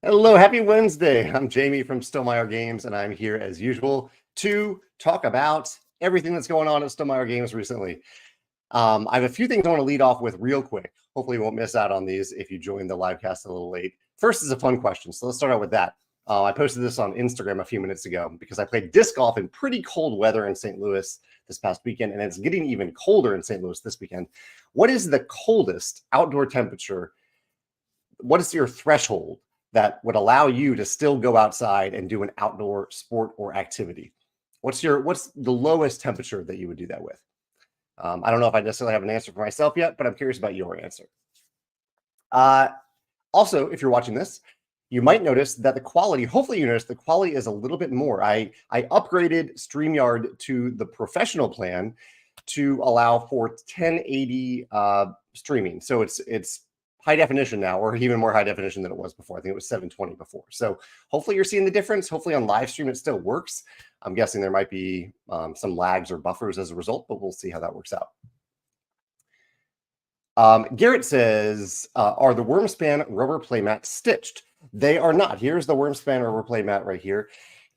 Hello, happy Wednesday. I'm Jamey from Stonemaier Games, and I'm here as usual to talk about everything that's going on at Stonemaier Games recently. I have a few things I want to lead off with real quick. Hopefully you won't miss out on these if you joined the livecast a little late. First is a fun question, so let's start out with that. I posted this on Instagram a few minutes ago because I played disc golf in pretty cold weather in St. Louis this past weekend, and it's getting even colder in St. Louis this weekend. What is the coldest outdoor temperature? What is your threshold that would allow you to still go outside and do an outdoor sport or activity? What's the lowest temperature that you would do that with? I don't know if I necessarily have an answer for myself yet, but I'm curious about your answer. Also, if you're watching this, you might notice that the quality, hopefully you notice the quality is a little bit more. I upgraded StreamYard to the professional plan to allow for 1080 streaming. So it's high definition now, or even more high definition than it was before. I think it was 720 before. So hopefully you're seeing the difference. Hopefully on live stream it still works. I'm guessing there might be some lags or buffers as a result, but we'll see how that works out. Garrett says, are the Wormspan rubber playmats stitched? They are not. Here's the Wormspan rubber playmat right here.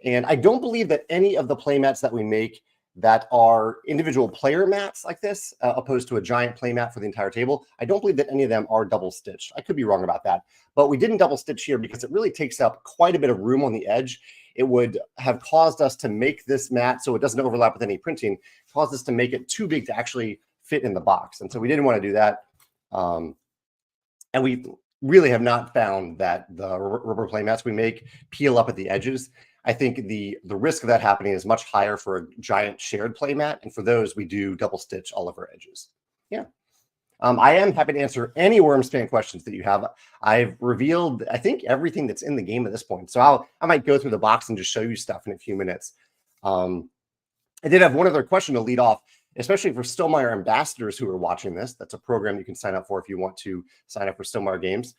And I don't believe that any of the playmats that we make that are individual player mats like this, opposed to a giant playmat for the entire table, I don't believe that any of them are double stitched. I could be wrong about that, but we didn't double stitch here because it really takes up quite a bit of room on the edge. It would have caused us to make this mat so it doesn't overlap with any printing, caused us to make it too big to actually fit in the box. And so we didn't want to do that. And we really have not found that the rubber playmats we make peel up at the edges. I think the risk of that happening is much higher for a giant shared playmat, and for those we do double stitch all of our edges. Yeah, I am happy to answer any Wyrmspan questions that you have. I've revealed, I think, everything that's in the game at this point, so I might go through the box and just show you stuff in a few minutes. I did have one other question to lead off, especially for Stonemaier ambassadors who are watching this. That's a program you can sign up for if you want to sign up for Stonemaier Games.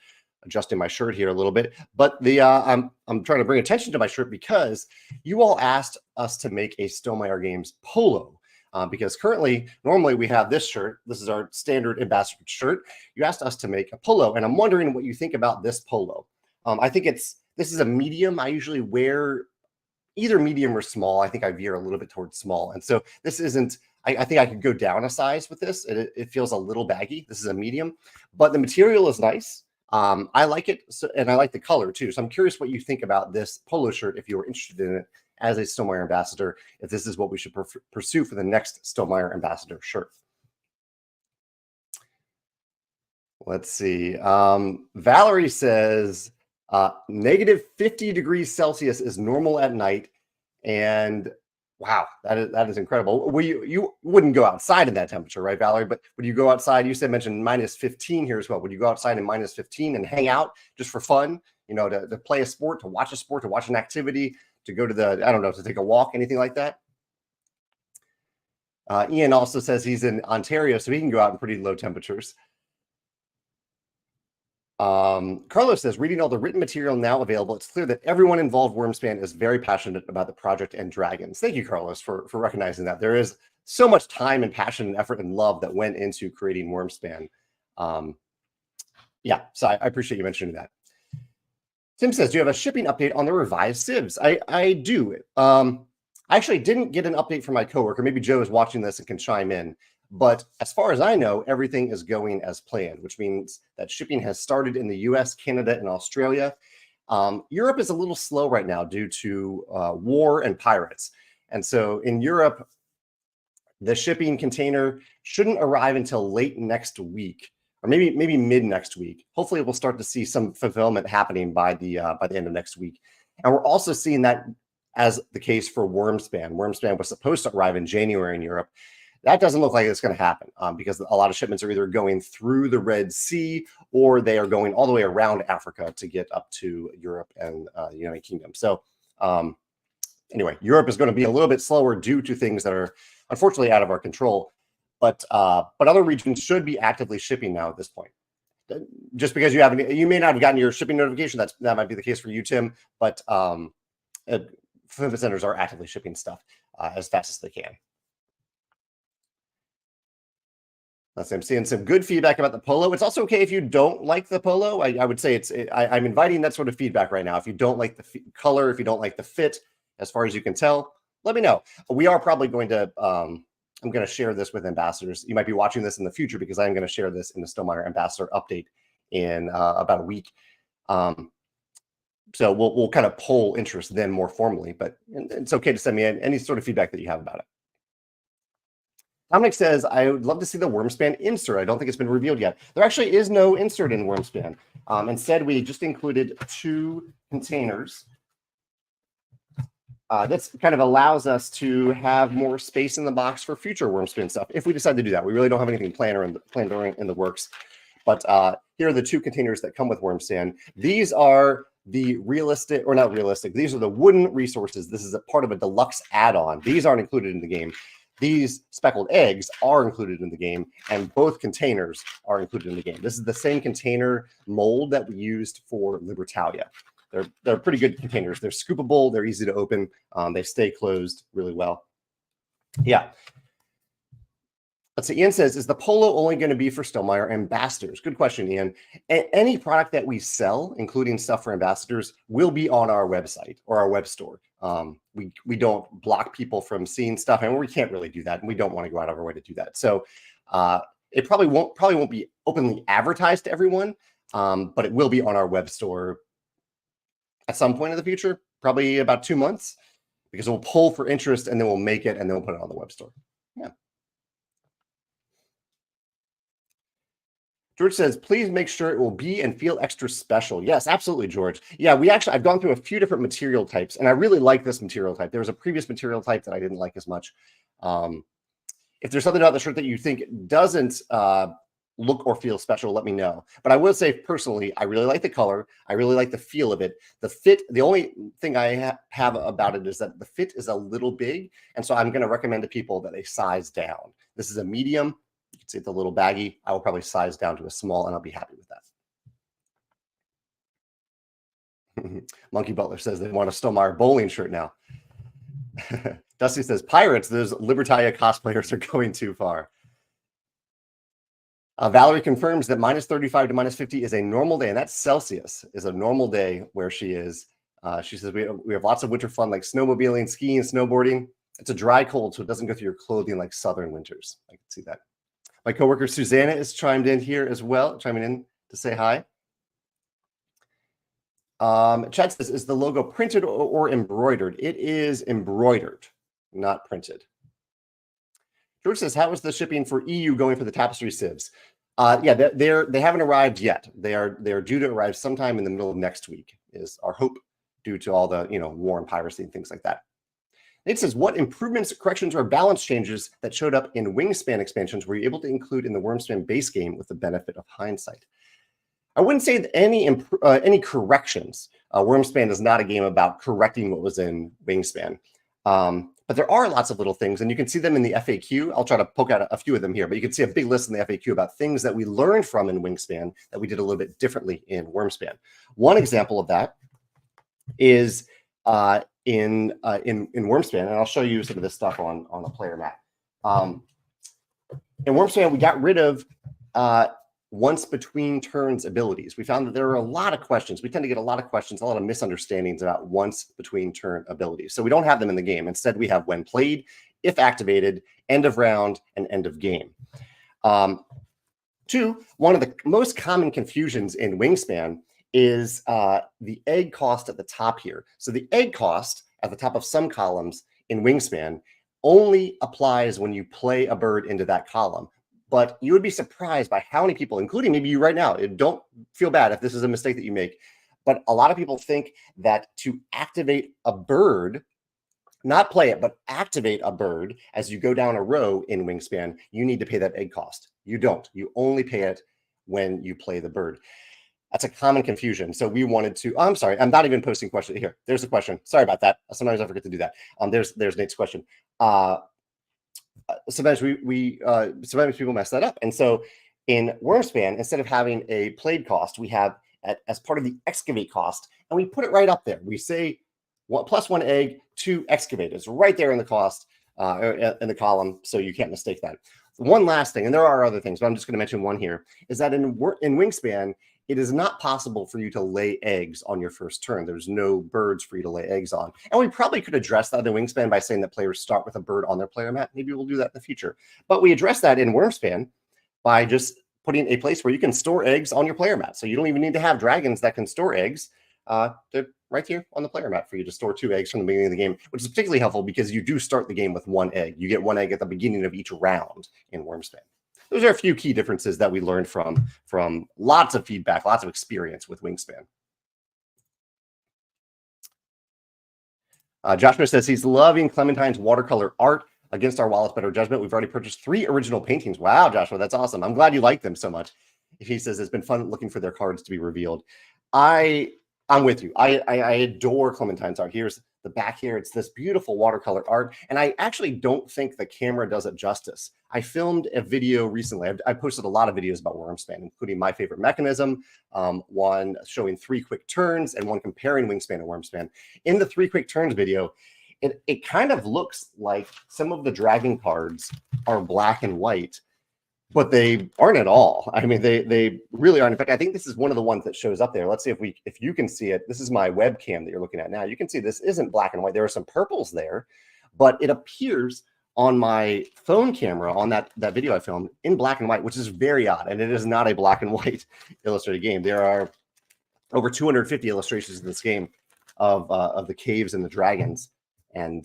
Adjusting my shirt here a little bit, but I'm trying to bring attention to my shirt because you all asked us to make a Stonemaier Games polo. Because normally we have this shirt. This is our standard ambassador shirt. You asked us to make a polo, and I'm wondering what you think about this polo. I think this is a medium. I usually wear either medium or small. I think I veer a little bit towards small, and so this isn't. I think I could go down a size with this. It feels a little baggy. This is a medium, but the material is nice. I like it, and I like the color too. So I'm curious what you think about this polo shirt if you were interested in it as a Stonemaier ambassador, if this is what we should pursue for the next Stonemaier ambassador shirt. Let's see. Valerie says, negative 50 degrees Celsius is normal at night. And wow, that is incredible. You wouldn't go outside in that temperature, right, Valerie? But would you go outside? You mentioned minus 15 here as well. Would you go outside in minus 15 and hang out just for fun? You know, to play a sport, to watch an activity, to go to I don't know, to take a walk, anything like that? Ian also says he's in Ontario, so he can go out in pretty low temperatures. Carlos says, reading all the written material now available, it's clear that everyone involved Wormspan is very passionate about the project and dragons. Thank you, Carlos, for recognizing that. There is so much time and passion and effort and love that went into creating Wormspan. Yeah, so I appreciate you mentioning that. Tim says, do you have a shipping update on the revised sieves? I do. I actually didn't get an update from my coworker. Maybe Joe is watching this and can chime in. But as far as I know, everything is going as planned, which means that shipping has started in the US, Canada, and Australia. Europe is a little slow right now due to war and pirates. And so in Europe, the shipping container shouldn't arrive until late next week, or maybe mid next week. Hopefully we'll start to see some fulfillment happening by the end of next week. And we're also seeing that as the case for Wormspan. Wormspan was supposed to arrive in January in Europe. That doesn't look like it's going to happen because a lot of shipments are either going through the Red Sea or they are going all the way around Africa to get up to Europe and the United Kingdom. So anyway, Europe is going to be a little bit slower due to things that are unfortunately out of our control. But other regions should be actively shipping now at this point. Just because you may not have gotten your shipping notification, that might be the case for you, Tim. But fulfillment centers are actively shipping stuff as fast as they can. I'm seeing some good feedback about the polo. It's also okay if you don't like the polo. I would say I'm inviting that sort of feedback right now. If you don't like the color, if you don't like the fit, as far as you can tell, let me know. We are probably going to, I'm going to share this with ambassadors. You might be watching this in the future because I'm going to share this in the Stonemaier Ambassador update in about a week. So we'll kind of poll interest then more formally, but it's okay to send me any sort of feedback that you have about it. Dominic says, I would love to see the Wormspan insert. I don't think it's been revealed yet. There actually is no insert in Wormspan. Instead, we just included 2 containers. This kind of allows us to have more space in the box for future Wormspan stuff, if we decide to do that. We really don't have anything planned or in the works. But here are the 2 containers that come with Wormspan. These are the realistic, or not realistic, these are the wooden resources. This is a part of a deluxe add-on. These aren't included in the game. These speckled eggs are included in the game, and both containers are included in the game. This is the same container mold that we used for Libertalia. They're pretty good containers. They're scoopable. They're easy to open. They stay closed really well. Yeah. Let's see. Ian says, is the polo only going to be for Stonemaier ambassadors? Good question, Ian. Any product that we sell, including stuff for ambassadors, will be on our website or our web store. We don't block people from seeing stuff, and we can't really do that, and we don't want to go out of our way to do that. So it probably won't be openly advertised to everyone, but it will be on our web store at some point in the future, probably about 2 months, because we'll pull for interest, and then we'll make it, and then we'll put it on the web store. Yeah. George says, please make sure it will be and feel extra special. Yes, absolutely, George. Yeah, I've gone through a few different material types, and I really like this material type. There was a previous material type that I didn't like as much. If there's something about the shirt that you think doesn't look or feel special, let me know. But I will say, personally, I really like the color. I really like the feel of it. The fit, the only thing I have about it is that the fit is a little big, and so I'm going to recommend to people that they size down. This is a medium. You can see it's a little baggy. I will probably size down to a small, and I'll be happy with that. Monkey Butler says they want a Stonemaier bowling shirt now. Dusty says, pirates, those Libertalia cosplayers are going too far. Valerie confirms that -35 to -50 is a normal day, and that's Celsius, is a normal day where she is. She says, we have lots of winter fun like snowmobiling, skiing, snowboarding. It's a dry cold, so it doesn't go through your clothing like southern winters. I can see that. My coworker Susanna is chimed in here as well, chiming in to say hi. Chad says, is the logo printed or embroidered? It is embroidered, not printed. George says, how is the shipping for EU going for the tapestry sieves? Yeah, they haven't arrived yet. They are due to arrive sometime in the middle of next week, is our hope, due to all the war and piracy and things like that. It says, what improvements, corrections, or balance changes that showed up in Wingspan expansions were you able to include in the Wormspan base game with the benefit of hindsight? I wouldn't say that any corrections. Wormspan is not a game about correcting what was in Wingspan. But there are lots of little things, and you can see them in the FAQ. I'll try to poke out a few of them here, but you can see a big list in the FAQ about things that we learned from in Wingspan that we did a little bit differently in Wormspan. One example of that is in Wormspan, and I'll show you some of this stuff on a player mat. In Wormspan, we got rid of once between turns abilities. We found that there are a lot of questions. We tend to get a lot of questions, a lot of misunderstandings about once between turn abilities. So we don't have them in the game. Instead, we have when played, if activated, end of round, and end of game. Two, one of the most common confusions in Wingspan is the egg cost at the top here. So the egg cost at the top of some columns in Wingspan only applies when you play a bird into that column. But you would be surprised by how many people, including maybe you right now, don't feel bad if this is a mistake that you make, but a lot of people think that to activate a bird, not play it, but activate a bird as you go down a row in Wingspan, you need to pay that egg cost. You don't. You only pay it when you play the bird. That's a common confusion. So we wanted to, I'm sorry, I'm not even posting questions here. There's a question. Sorry about that. Sometimes I forget to do that. There's Nate's question. Sometimes sometimes people mess that up. And so in Wormspan, instead of having a played cost, we have as part of the excavate cost, and we put it right up there. We say +1 egg to excavate. It's right there in the cost, in the column, so you can't mistake that. one last thing, and there are other things, but I'm just going to mention one here, is that in Wingspan, it is not possible for you to lay eggs on your first turn. There's no birds for you to lay eggs on. And we probably could address that in Wingspan by saying that players start with a bird on their player mat. Maybe we'll do that in the future. But we address that in Wormspan by just putting a place where you can store eggs on your player mat. So you don't even need to have dragons that can store eggs. They're right here on the player mat for you to store 2 eggs from the beginning of the game, which is particularly helpful because you do start the game with 1 egg. You get 1 egg at the beginning of each round in Wormspan. Those are a few key differences that we learned from lots of feedback, lots of experience with Wingspan. Joshua says he's loving Clementine's watercolor art against our Wallace Better Judgment. We've already purchased 3 original paintings. Wow, Joshua, that's awesome. I'm glad you like them so much. He says it's been fun looking for their cards to be revealed. I'm with you. I adore Clementine's art. Here's the back here. It's this beautiful watercolor art. And I actually don't think the camera does it justice. I filmed a video recently. I posted a lot of videos about Wormspan, including my favorite mechanism, one showing 3 quick turns and one comparing Wingspan and Wormspan. In the 3 quick turns video, it kind of looks like some of the dragon cards are black and white, but they aren't at all. I mean, they really aren't. In fact, I think this is one of the ones that shows up there. Let's see if you can see it. This is my webcam that you're looking at now. You can see this isn't black and white. There are some purples there, but it appears on my phone camera on that video I filmed in black and white, which is very odd. And it is not a black and white illustrated game. There are over 250 illustrations in this game of the caves and the dragons, and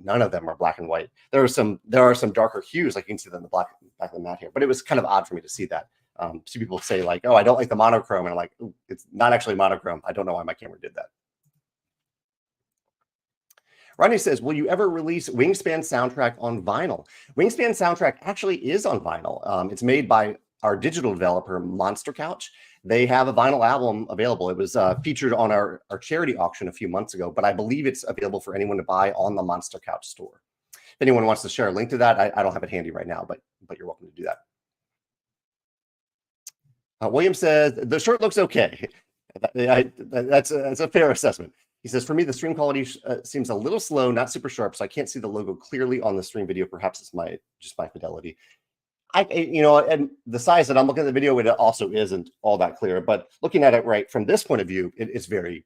none of them are black and white. There are some darker hues, like you can see them in the back of the mat here. But it was kind of odd for me to see that. See people say like, "Oh, I don't like the monochrome," and I'm like, "It's not actually monochrome." I don't know why my camera did that. Rodney says, will you ever release Wingspan soundtrack on vinyl? Wingspan soundtrack actually is on vinyl. It's made by our digital developer, Monster Couch. They have a vinyl album available. It was featured on our charity auction a few months ago, but I believe it's available for anyone to buy on the Monster Couch store. If anyone wants to share a link to that, I don't have it handy right now, but you're welcome to do that. William says, the shirt looks okay. That's a fair assessment. He says, for me, the stream quality seems a little slow, not super sharp, so I can't see the logo clearly on the stream video. Perhaps it's just my fidelity. And the size that I'm looking at the video, it also isn't all that clear. But looking at it right from this point of view, it's very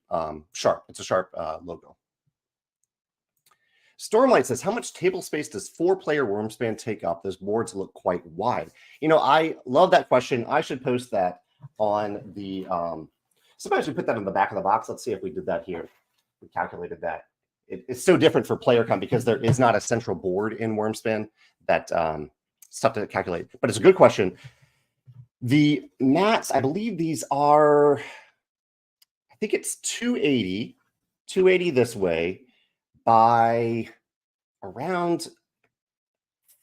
sharp. It's a sharp logo. Stormlight says, how much table space does 4-player Wormspan take up? Those boards look quite wide. I love that question. I should post that on the sometimes we put that in the back of the box. Let's see if we did that here. We calculated that. It's so different for player count because there is not a central board in Wormspan that it's tough to calculate. But it's a good question. The mats, I believe these are, I think it's 280 this way by around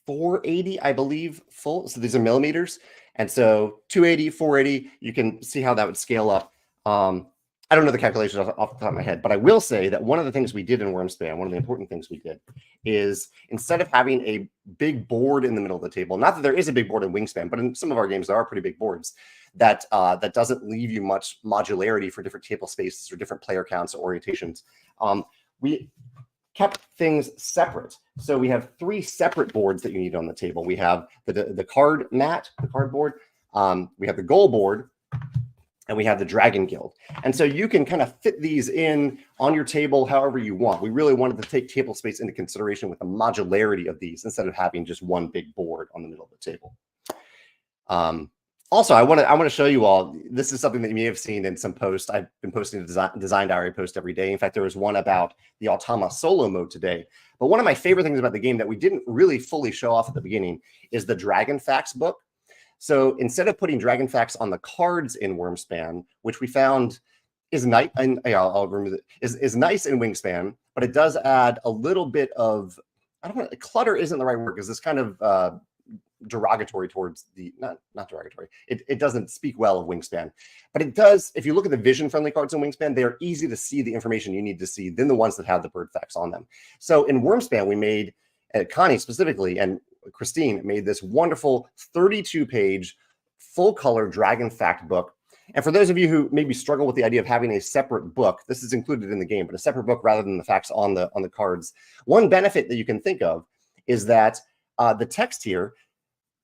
480, I believe, full. So these are millimeters. And so 280, 480, you can see how that would scale up. I don't know the calculations off the top of my head, but I will say that one of the things we did in Wormspan, one of the important things we did, is instead of having a big board in the middle of the table, not that there is a big board in Wingspan, but in some of our games there are pretty big boards, that doesn't leave you much modularity for different table spaces or different player counts or orientations. We kept things separate. So we have 3 separate boards that you need on the table. We have the card mat, the cardboard. We have the goal board, and we have the Dragon Guild. And so you can kind of fit these in on your table however you want. We really wanted to take table space into consideration with the modularity of these instead of having just one big board on the middle of the table. Also, I want to show you all, this is something that you may have seen in some posts. I've been posting a design diary post every day. In fact, there was one about the Automa solo mode today. But one of my favorite things about the game that we didn't really fully show off at the beginning is the Dragon Facts book. So instead of putting Dragon Facts on the cards in Wormspan, which we found is nice, and I'll remove it, is nice in Wingspan, but it does add a little bit of, I don't know, clutter isn't the right word because it's kind of derogatory towards the, not derogatory. It doesn't speak well of Wingspan, but it does. If you look at the vision-friendly cards in Wingspan, they are easy to see the information you need to see than the ones that have the bird facts on them. So in Wormspan, we made, Connie specifically, and Christine made this wonderful 32-page full-color Dragon Fact book. And for those of you who maybe struggle with the idea of having a separate book, this is included in the game, but a separate book rather than the facts on the cards. One benefit that you can think of is that the text here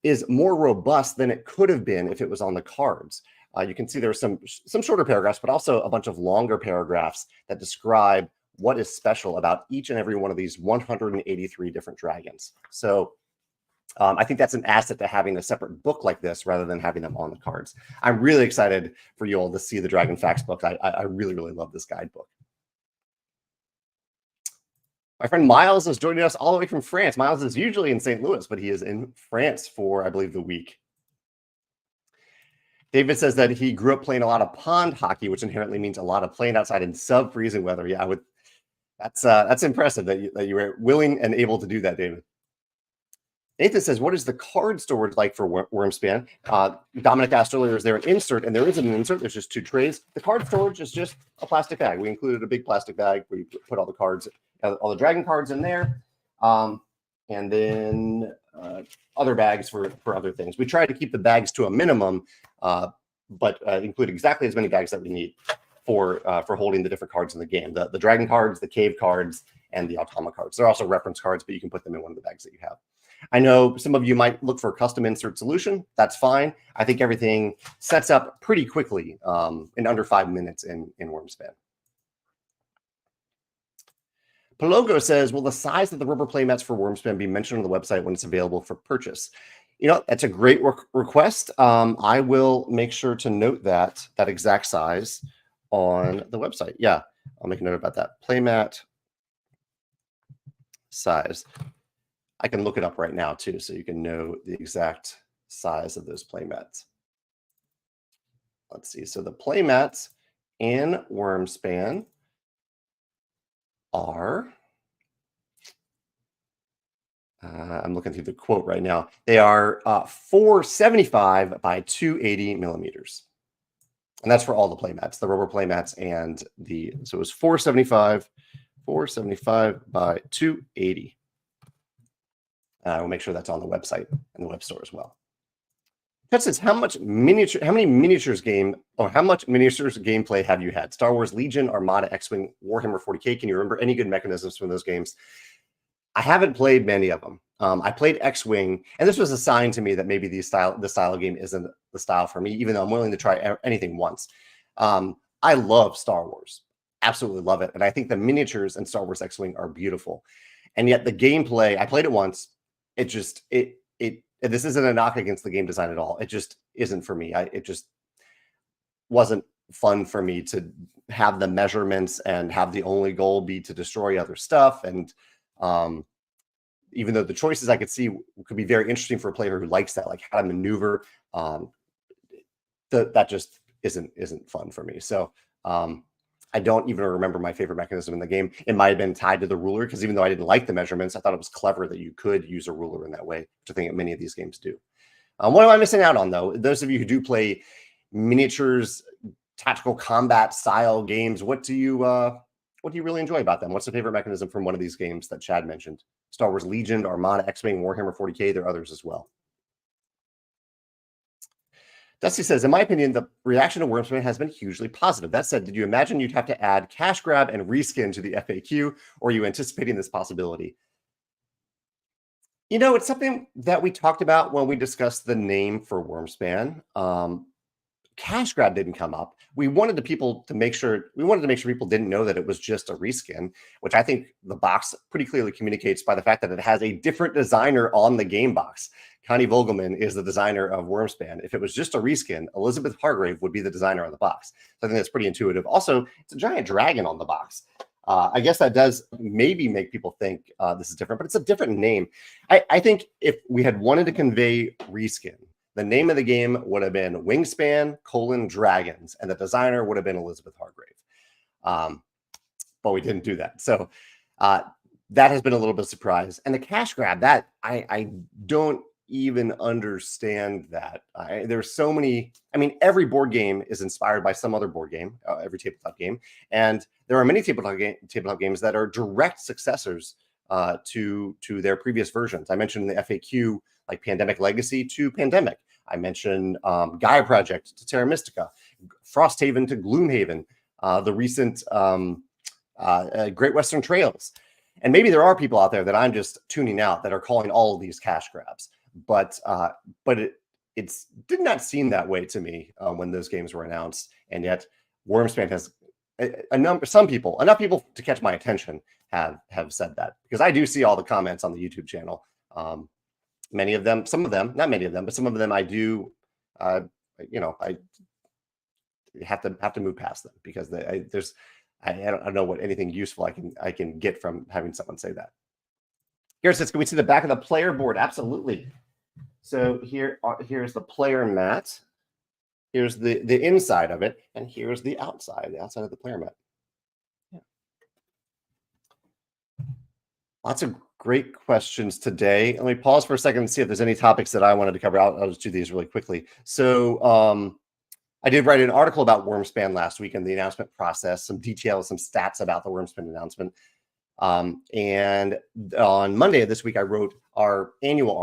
is more robust than it could have been if it was on the cards. You can see there are some shorter paragraphs, but also a bunch of longer paragraphs that describe what is special about each and every one of these 183 different dragons. So I think that's an asset to having a separate book like this rather than having them on the cards. I'm really excited for you all to see the Dragon Facts book. I really, really love this guidebook. My friend Miles is joining us all the way from France. Miles is usually in St. Louis, but he is in France for, I believe, the week. David says that he grew up playing a lot of pond hockey, which inherently means a lot of playing outside in sub-freezing weather. Yeah, that's impressive that you were willing and able to do that, David. Nathan says, what is the card storage like for Wyrmspan? Dominic asked earlier, is there an insert? And there isn't an insert. There's just 2 trays. The card storage is just a plastic bag. We included a big plastic bag where you put all the cards, all the dragon cards in there. And then other bags for other things. We try to keep the bags to a minimum, but include exactly as many bags that we need for holding the different cards in the game. The dragon cards, the cave cards, and the Automa cards. They're also reference cards, but you can put them in one of the bags that you have. I know some of you might look for a custom insert solution. That's fine. I think everything sets up pretty quickly in under 5 minutes in Wormspan. Palogo says, will the size of the rubber playmats for Wormspan be mentioned on the website when it's available for purchase? You know, that's a great request. I will make sure to note that exact size on the website. Yeah, I'll make a note about that. Playmat size. I can look it up right now too, so you can know the exact size of those playmats. Let's see. So the playmats in Wormspan are, I'm looking through the quote right now. They are 475 by 280 millimeters. And that's for all the playmats, the rubber playmats and so it was 475 by 280. We'll make sure that's on the website and the web store as well. That says, how much miniatures gameplay have you had? Star Wars Legion, Armada, X-Wing, Warhammer 40K. Can you remember any good mechanisms from those games? I haven't played many of them. I played X-Wing, and this was a sign to me that maybe this style of game isn't the style for me, even though I'm willing to try anything once. I love Star Wars. Absolutely love it. And I think the miniatures in Star Wars X-Wing are beautiful. And yet the gameplay, I played it once. This isn't a knock against the game design at all. It just isn't for me. It just wasn't fun for me to have the measurements and have the only goal be to destroy other stuff. And even though the choices I could see could be very interesting for a player who likes that, like how to maneuver, that just isn't fun for me. So I don't even remember my favorite mechanism in the game. It might have been tied to the ruler, because even though I didn't like the measurements, I thought it was clever that you could use a ruler in that way, which I think many of these games do. What am I missing out on, though? Those of you who do play miniatures, tactical combat style games, what do you really enjoy about them? What's the favorite mechanism from one of these games that Chad mentioned? Star Wars Legion, Armada, X-Wing, Warhammer 40K. There are others as well. Dusty says, in my opinion, the reaction to Wormspan has been hugely positive. That said, did you imagine you'd have to add cash grab and reskin to the FAQ, or are you anticipating this possibility? You know, it's something that we talked about when we discussed the name for Wormspan. Cash grab didn't come up. We wanted to make sure people didn't know that it was just a reskin, which I think the box pretty clearly communicates by the fact that it has a different designer on the game box. Connie Vogelman is the designer of Wormspan. If it was just a reskin, Elizabeth Hargrave would be the designer on the box. So I think that's pretty intuitive. Also, it's a giant dragon on the box. I guess that does maybe make people think this is different, but it's a different name. I think if we had wanted to convey reskin, the name of the game would have been Wingspan, Dragons, and the designer would have been Elizabeth Hargrave. But we didn't do that. So that has been a little bit of a surprise. And the cash grab, that I don't even understand that. There's so many. I mean, every board game is inspired by some other board game, every tabletop game. And there are many tabletop games that are direct successors to their previous versions. I mentioned in the FAQ, like Pandemic Legacy to Pandemic. I mentioned Gaia Project to Terra Mystica, Frosthaven to Gloomhaven, the recent Great Western Trails. And maybe there are people out there that I'm just tuning out that are calling all of these cash grabs. but it did not seem that way to me when those games were announced, and yet Wormspan has enough people to catch my attention have said that, because I do see all the comments on the YouTube channel. Many of them, some of them, not many of them, but some of them I do, I have to move past them, because I don't know what anything useful I can get from having someone say that. Here it says, can we see the back of the player board? Absolutely. So here's the player mat. Here's the inside of it, and here's the outside of the player mat. Yeah. Lots of great questions today. Let me pause for a second and see if there's any topics that I wanted to cover. I'll just do these really quickly. So I did write an article about Wormspan last week and the announcement process, some details, some stats about the Wormspan announcement. And on Monday of this week, I wrote my annual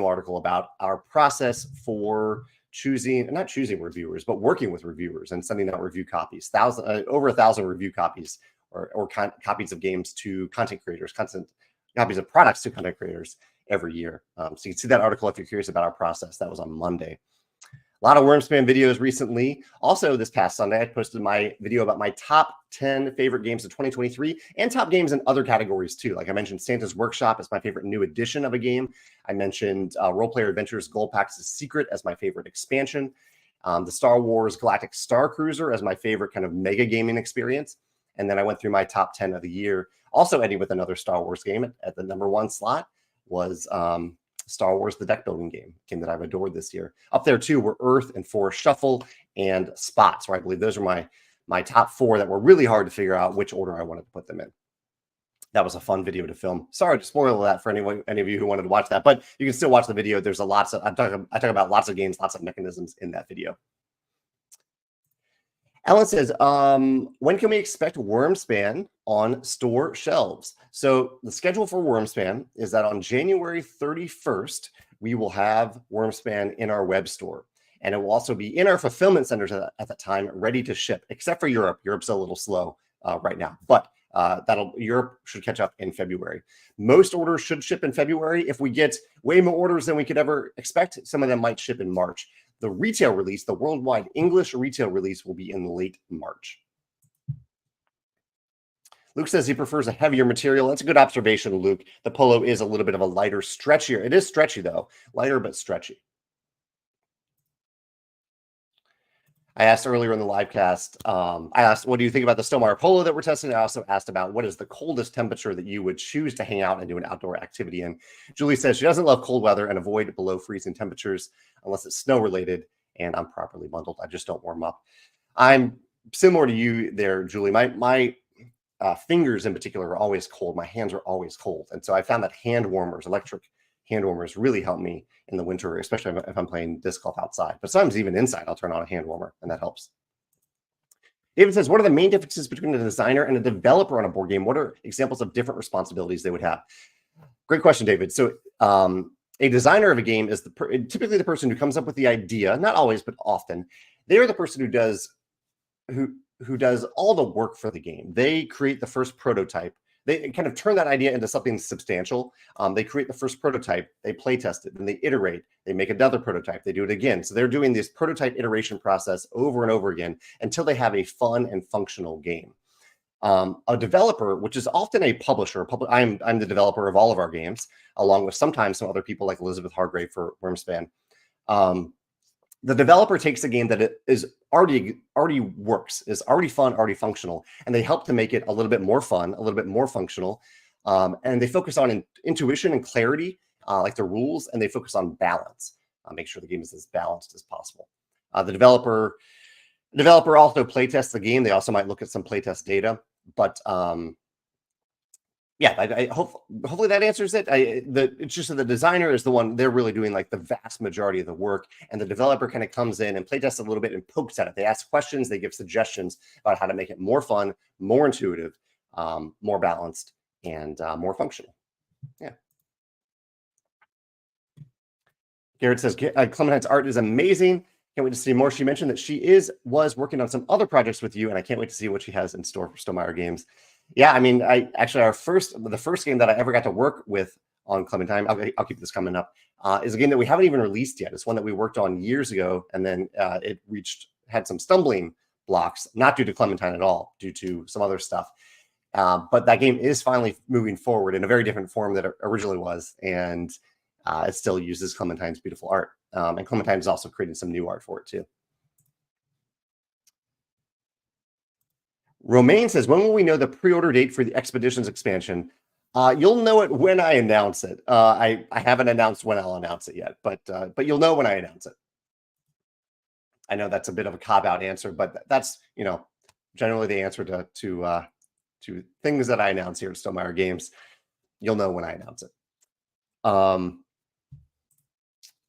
article about our process for not choosing reviewers, but working with reviewers and sending out review copies, over 1,000 review copies or copies of games to content creators, copies of products to content creators every year. So you can see that article if you're curious about our process. That was on Monday. A lot of Wyrmspan videos recently. Also, this past Sunday, I posted my video about my top 10 favorite games of 2023 and top games in other categories too. Like I mentioned, Santa's Workshop is my favorite new edition of a game. I mentioned Role Player Adventures Gold Pack's Secret as my favorite expansion. The Star Wars Galactic Star Cruiser as my favorite kind of mega gaming experience. And then I went through my top 10 of the year, also ending with another Star Wars game at the #1 slot was Star Wars, the deck building game that I've adored this year. Up there too were Earth and Forest Shuffle and Spots, where I believe those are my top 4 that were really hard to figure out which order I wanted to put them in. That was a fun video to film. Sorry to spoil that for any of you who wanted to watch that, but you can still watch the video. There's I talk about lots of games, lots of mechanisms in that video. Ellen says, when can we expect Wormspan on store shelves? So the schedule for Wormspan is that on January 31st, we will have Wormspan in our web store. And it will also be in our fulfillment centers at that time, ready to ship, except for Europe. Europe's a little slow right now, but Europe should catch up in February. Most orders should ship in February. If we get way more orders than we could ever expect, some of them might ship in March. The retail release, the worldwide English retail release, will be in late March. Luke says he prefers a heavier material. That's a good observation, Luke. The Polo is a little bit of a lighter, stretchier. It is stretchy, though. Lighter, but stretchy. I asked earlier in the livecast, I asked, what do you think about the Stonemaier Polo that we're testing? I also asked about what is the coldest temperature that you would choose to hang out and do an outdoor activity in. Julie says she doesn't love cold weather and avoid below freezing temperatures unless it's snow related and I'm properly bundled. I just don't warm up. I'm similar to you there, Julie. My fingers in particular are always cold. My hands are always cold. And so I found that electric hand warmers really help me in the winter, especially if I'm playing disc golf outside. But sometimes even inside, I'll turn on a hand warmer, and that helps. David says, what are the main differences between a designer and a developer on a board game? What are examples of different responsibilities they would have? Great question, David. So a designer of a game is typically the person who comes up with the idea, not always, but often. They are the person who does all the work for the game. They create the first prototype. They kind of turn that idea into something substantial. They create the first prototype, they play test it, then they iterate, they make another prototype, they do it again. So they're doing this prototype iteration process over and over again until they have a fun and functional game. A developer, which is often a publisher, I'm the developer of all of our games, along with sometimes some other people like Elizabeth Hargrave for Wyrmspan. The developer takes a game that is already works, is already fun, already functional, and they help to make it a little bit more fun, a little bit more functional. And they focus on intuition and clarity, like the rules, and they focus on balance. Make sure the game is as balanced as possible. The developer also playtests the game. They also might look at some playtest data, but yeah, hopefully that answers it. It's just that the designer is the one, they're really doing like the vast majority of the work, and the developer kind of comes in and playtests a little bit and pokes at it. They ask questions, they give suggestions about how to make it more fun, more intuitive, more balanced, and more functional. Yeah. Garrett says, Clementine's art is amazing. Can't wait to see more. She mentioned that she was working on some other projects with you, and I can't wait to see what she has in store for Stonemaier Games. Yeah, I mean, the first game that I ever got to work with on Clementine, I'll keep this coming up, is a game that we haven't even released yet. It's one that we worked on years ago, and then it had some stumbling blocks, not due to Clementine at all, due to some other stuff. But that game is finally moving forward in a very different form than it originally was, and it still uses Clementine's beautiful art. And Clementine is also creating some new art for it too. Romaine says, when will we know the pre-order date for the Expeditions expansion? You'll know it when I announce it. I haven't announced when I'll announce it yet, but you'll know when I announce it. I know that's a bit of a cop-out answer, but that's, you know, generally the answer to things that I announce here at Stonemaier Games. You'll know when I announce it.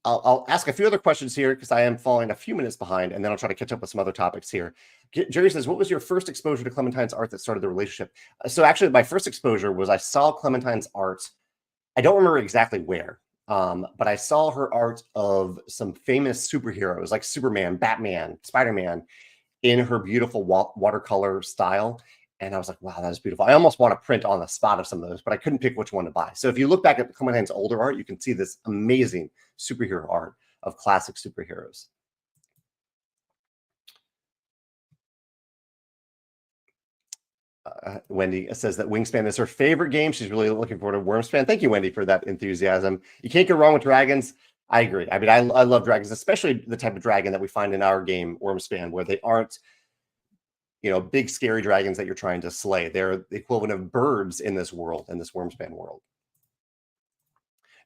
I'll ask a few other questions here because I am falling a few minutes behind, and then I'll try to catch up with some other topics here. Jerry says, what was your first exposure to Clementine's art that started the relationship? So actually, my first exposure was I saw Clementine's art. I don't remember exactly where, but I saw her art of some famous superheroes like Superman, Batman, Spider-Man in her beautiful watercolor style. And I was like, wow, that is beautiful. I almost want to print on the spot of some of those, but I couldn't pick which one to buy. So if you look back at Clementine's older art, you can see this amazing superhero art of classic superheroes. Wendy says that Wingspan is her favorite game. She's really looking forward to Wormspan. Thank you, Wendy, for that enthusiasm. You can't go wrong with dragons. I agree. I mean, I love dragons, especially the type of dragon that we find in our game, Wormspan, where they aren't, you know, big scary dragons that you're trying to slay. They're the equivalent of birds in this world, in this Wormspan world.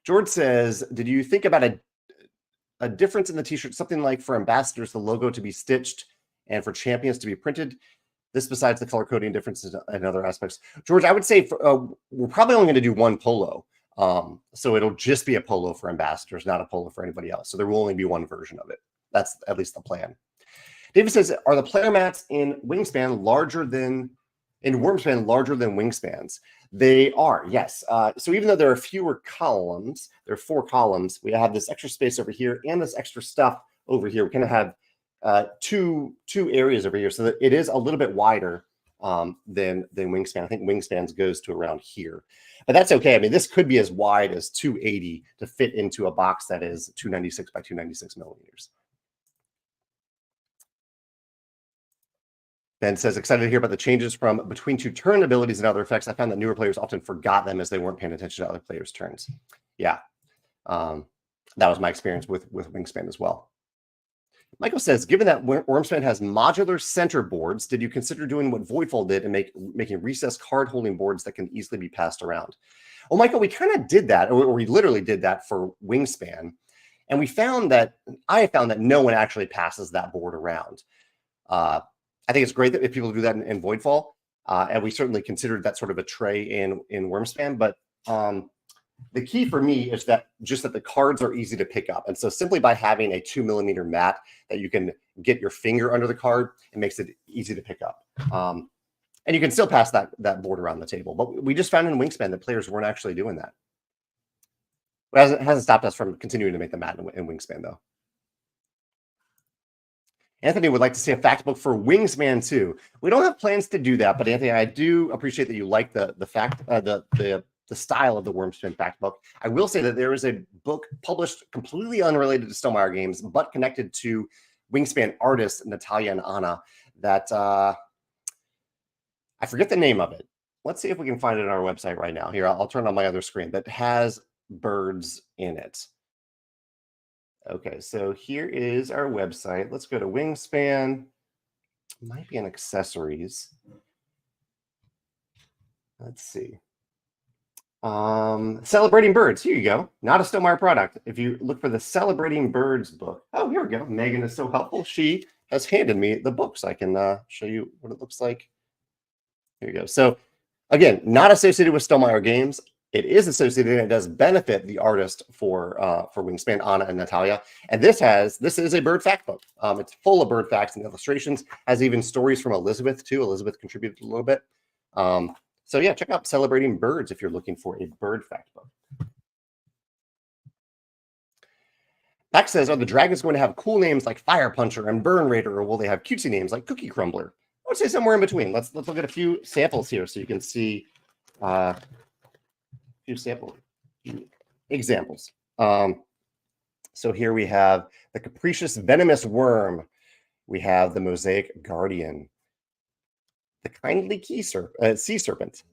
George says, did you think about a difference in the t-shirt, something like for ambassadors, the logo to be stitched and for champions to be printed? This besides the color coding differences and other aspects. George, I would say we're probably only going to do one polo. So it'll just be a polo for ambassadors, not a polo for anybody else. So there will only be one version of it. That's at least the plan. David says, are the player mats in Wingspan larger than Wingspans? They are, yes. So even though there are fewer columns, there are 4 columns, we have this extra space over here and this extra stuff over here. We kind of have two areas over here, so that it is a little bit wider than Wingspan. I think Wingspan's goes to around here, but that's okay. I mean, this could be as wide as 280 to fit into a box that is 296 by 296 millimeters. Ben says, excited to hear about the changes from between 2 turn abilities and other effects. I found that newer players often forgot them as they weren't paying attention to other players' turns. Yeah, that was my experience with Wingspan as well. Michael says, given that Wormspan has modular center boards, did you consider doing what Voidfall did and making recessed card-holding boards that can easily be passed around? Well, Michael, we kind of did that, or we literally did that for Wingspan, and I found that no one actually passes that board around. I think it's great that if people do that in Voidfall, and we certainly considered that sort of a tray in Wormspan, but the key for me is that the cards are easy to pick up. And so simply by having a 2mm mat that you can get your finger under the card, it makes it easy to pick up. And you can still pass that board around the table. But we just found in Wingspan that players weren't actually doing that. It hasn't stopped us from continuing to make the mat in Wingspan, though. Anthony would like to see a fact book for Wingspan too. We don't have plans to do that, but Anthony, I do appreciate that you like the style of the Wormspan fact book. I will say that there is a book published completely unrelated to Stonemaier Games, but connected to Wingspan artists Natalia and Anna that I forget the name of it. Let's see if we can find it on our website right now. Here, I'll turn on my other screen that has birds in it. Okay, so here is our website. Let's go to Wingspan. It might be in accessories. Let's see. Celebrating Birds. Here you go. Not a Stonemaier product. If you look for the Celebrating Birds book. Oh, here we go. Megan is so helpful. She has handed me the book so I can show you what it looks like. Here you go. So again, not associated with Stonemaier Games. It is associated and it does benefit the artist for Wingspan, Anna and Natalia. And this is a bird fact book. It's full of bird facts and illustrations, has even stories from Elizabeth too. Elizabeth contributed a little bit. So yeah, check out Celebrating Birds if you're looking for a bird fact book. Max says, are the dragons going to have cool names like Fire Puncher and Burn Raider, or will they have cutesy names like Cookie Crumbler? I would say somewhere in between. Let's look at a few samples here so you can see a few samples. examples. So here we have the capricious venomous worm. We have the mosaic guardian, the kindly sea serpent,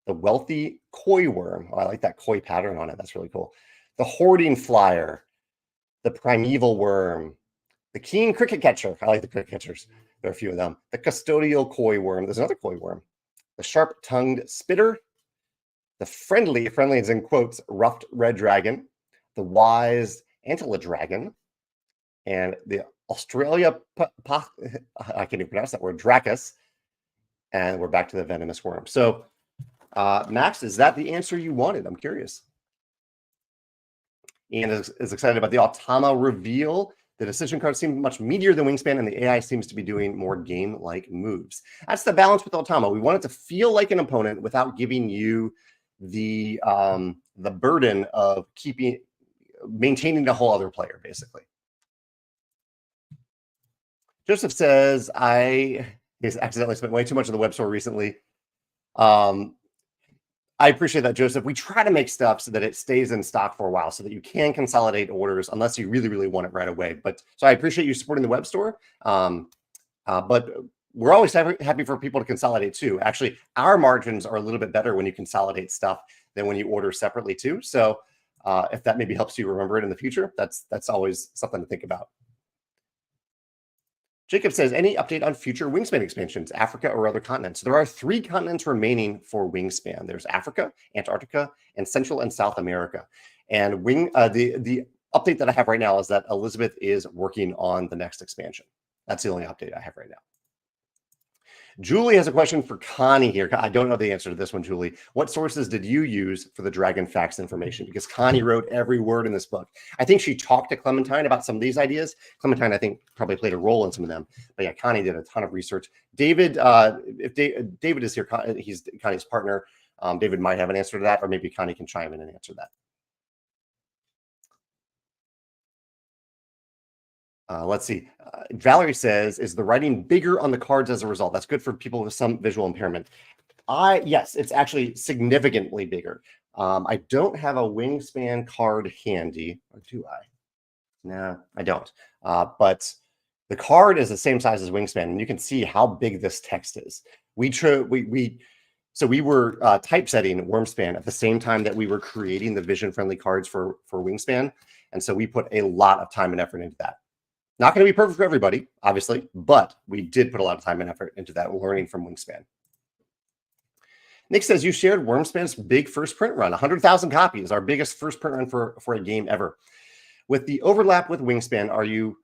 the wealthy koi worm. Oh, I like that koi pattern on it. That's really cool. The hoarding flyer, the primeval worm, the keen cricket catcher. I like the cricket catchers. There are a few of them. The custodial koi worm. There's another koi worm. The sharp-tongued spitter, the friendly is in quotes, ruffed red dragon, the wise antler dragon, and the Australia, I can't even pronounce that word, Dracus. And we're back to the venomous worm. So, Max, is that the answer you wanted? I'm curious. Ian is excited about the Automa reveal. The decision cards seem much meatier than Wingspan, and the AI seems to be doing more game-like moves. That's the balance with Automa. We want it to feel like an opponent without giving you the burden of maintaining a whole other player, basically. Joseph says, he's accidentally spent way too much of the web store recently. I appreciate that, Joseph. We try to make stuff so that it stays in stock for a while so that you can consolidate orders unless you really, really want it right away. So I appreciate you supporting the web store. But we're always happy for people to consolidate too. Actually, our margins are a little bit better when you consolidate stuff than when you order separately too. So if that maybe helps you remember it in the future, that's always something to think about. Jacob says, any update on future Wingspan expansions, Africa or other continents? There are 3 continents remaining for Wingspan. There's Africa, Antarctica, and Central and South America. And the update that I have right now is that Elizabeth is working on the next expansion. That's the only update I have right now. Julie has a question for Connie here. I don't know the answer to this one, Julie. What sources did you use for the Dragon Facts information? Because Connie wrote every word in this book. I think she talked to Clementine about some of these ideas. Clementine, I think, probably played a role in some of them. But yeah, Connie did a ton of research. David, if David is here, he's Connie's partner. David might have an answer to that, or maybe Connie can chime in and answer that. Let's see. Valerie says, is the writing bigger on the cards as a result? That's good for people with some visual impairment. Yes, it's actually significantly bigger. I don't have a Wingspan card handy, or do I? No, I don't. But the card is the same size as Wingspan, and you can see how big this text is. So we were typesetting Wormspan at the same time that we were creating the vision-friendly cards for Wingspan, and so we put a lot of time and effort into that. Not going to be perfect for everybody, obviously, but we did put a lot of time and effort into that, learning from Wingspan. Nick says, you shared Wormspan's big first print run, 100,000 copies, our biggest first print run for a game ever. With the overlap with Wingspan, are you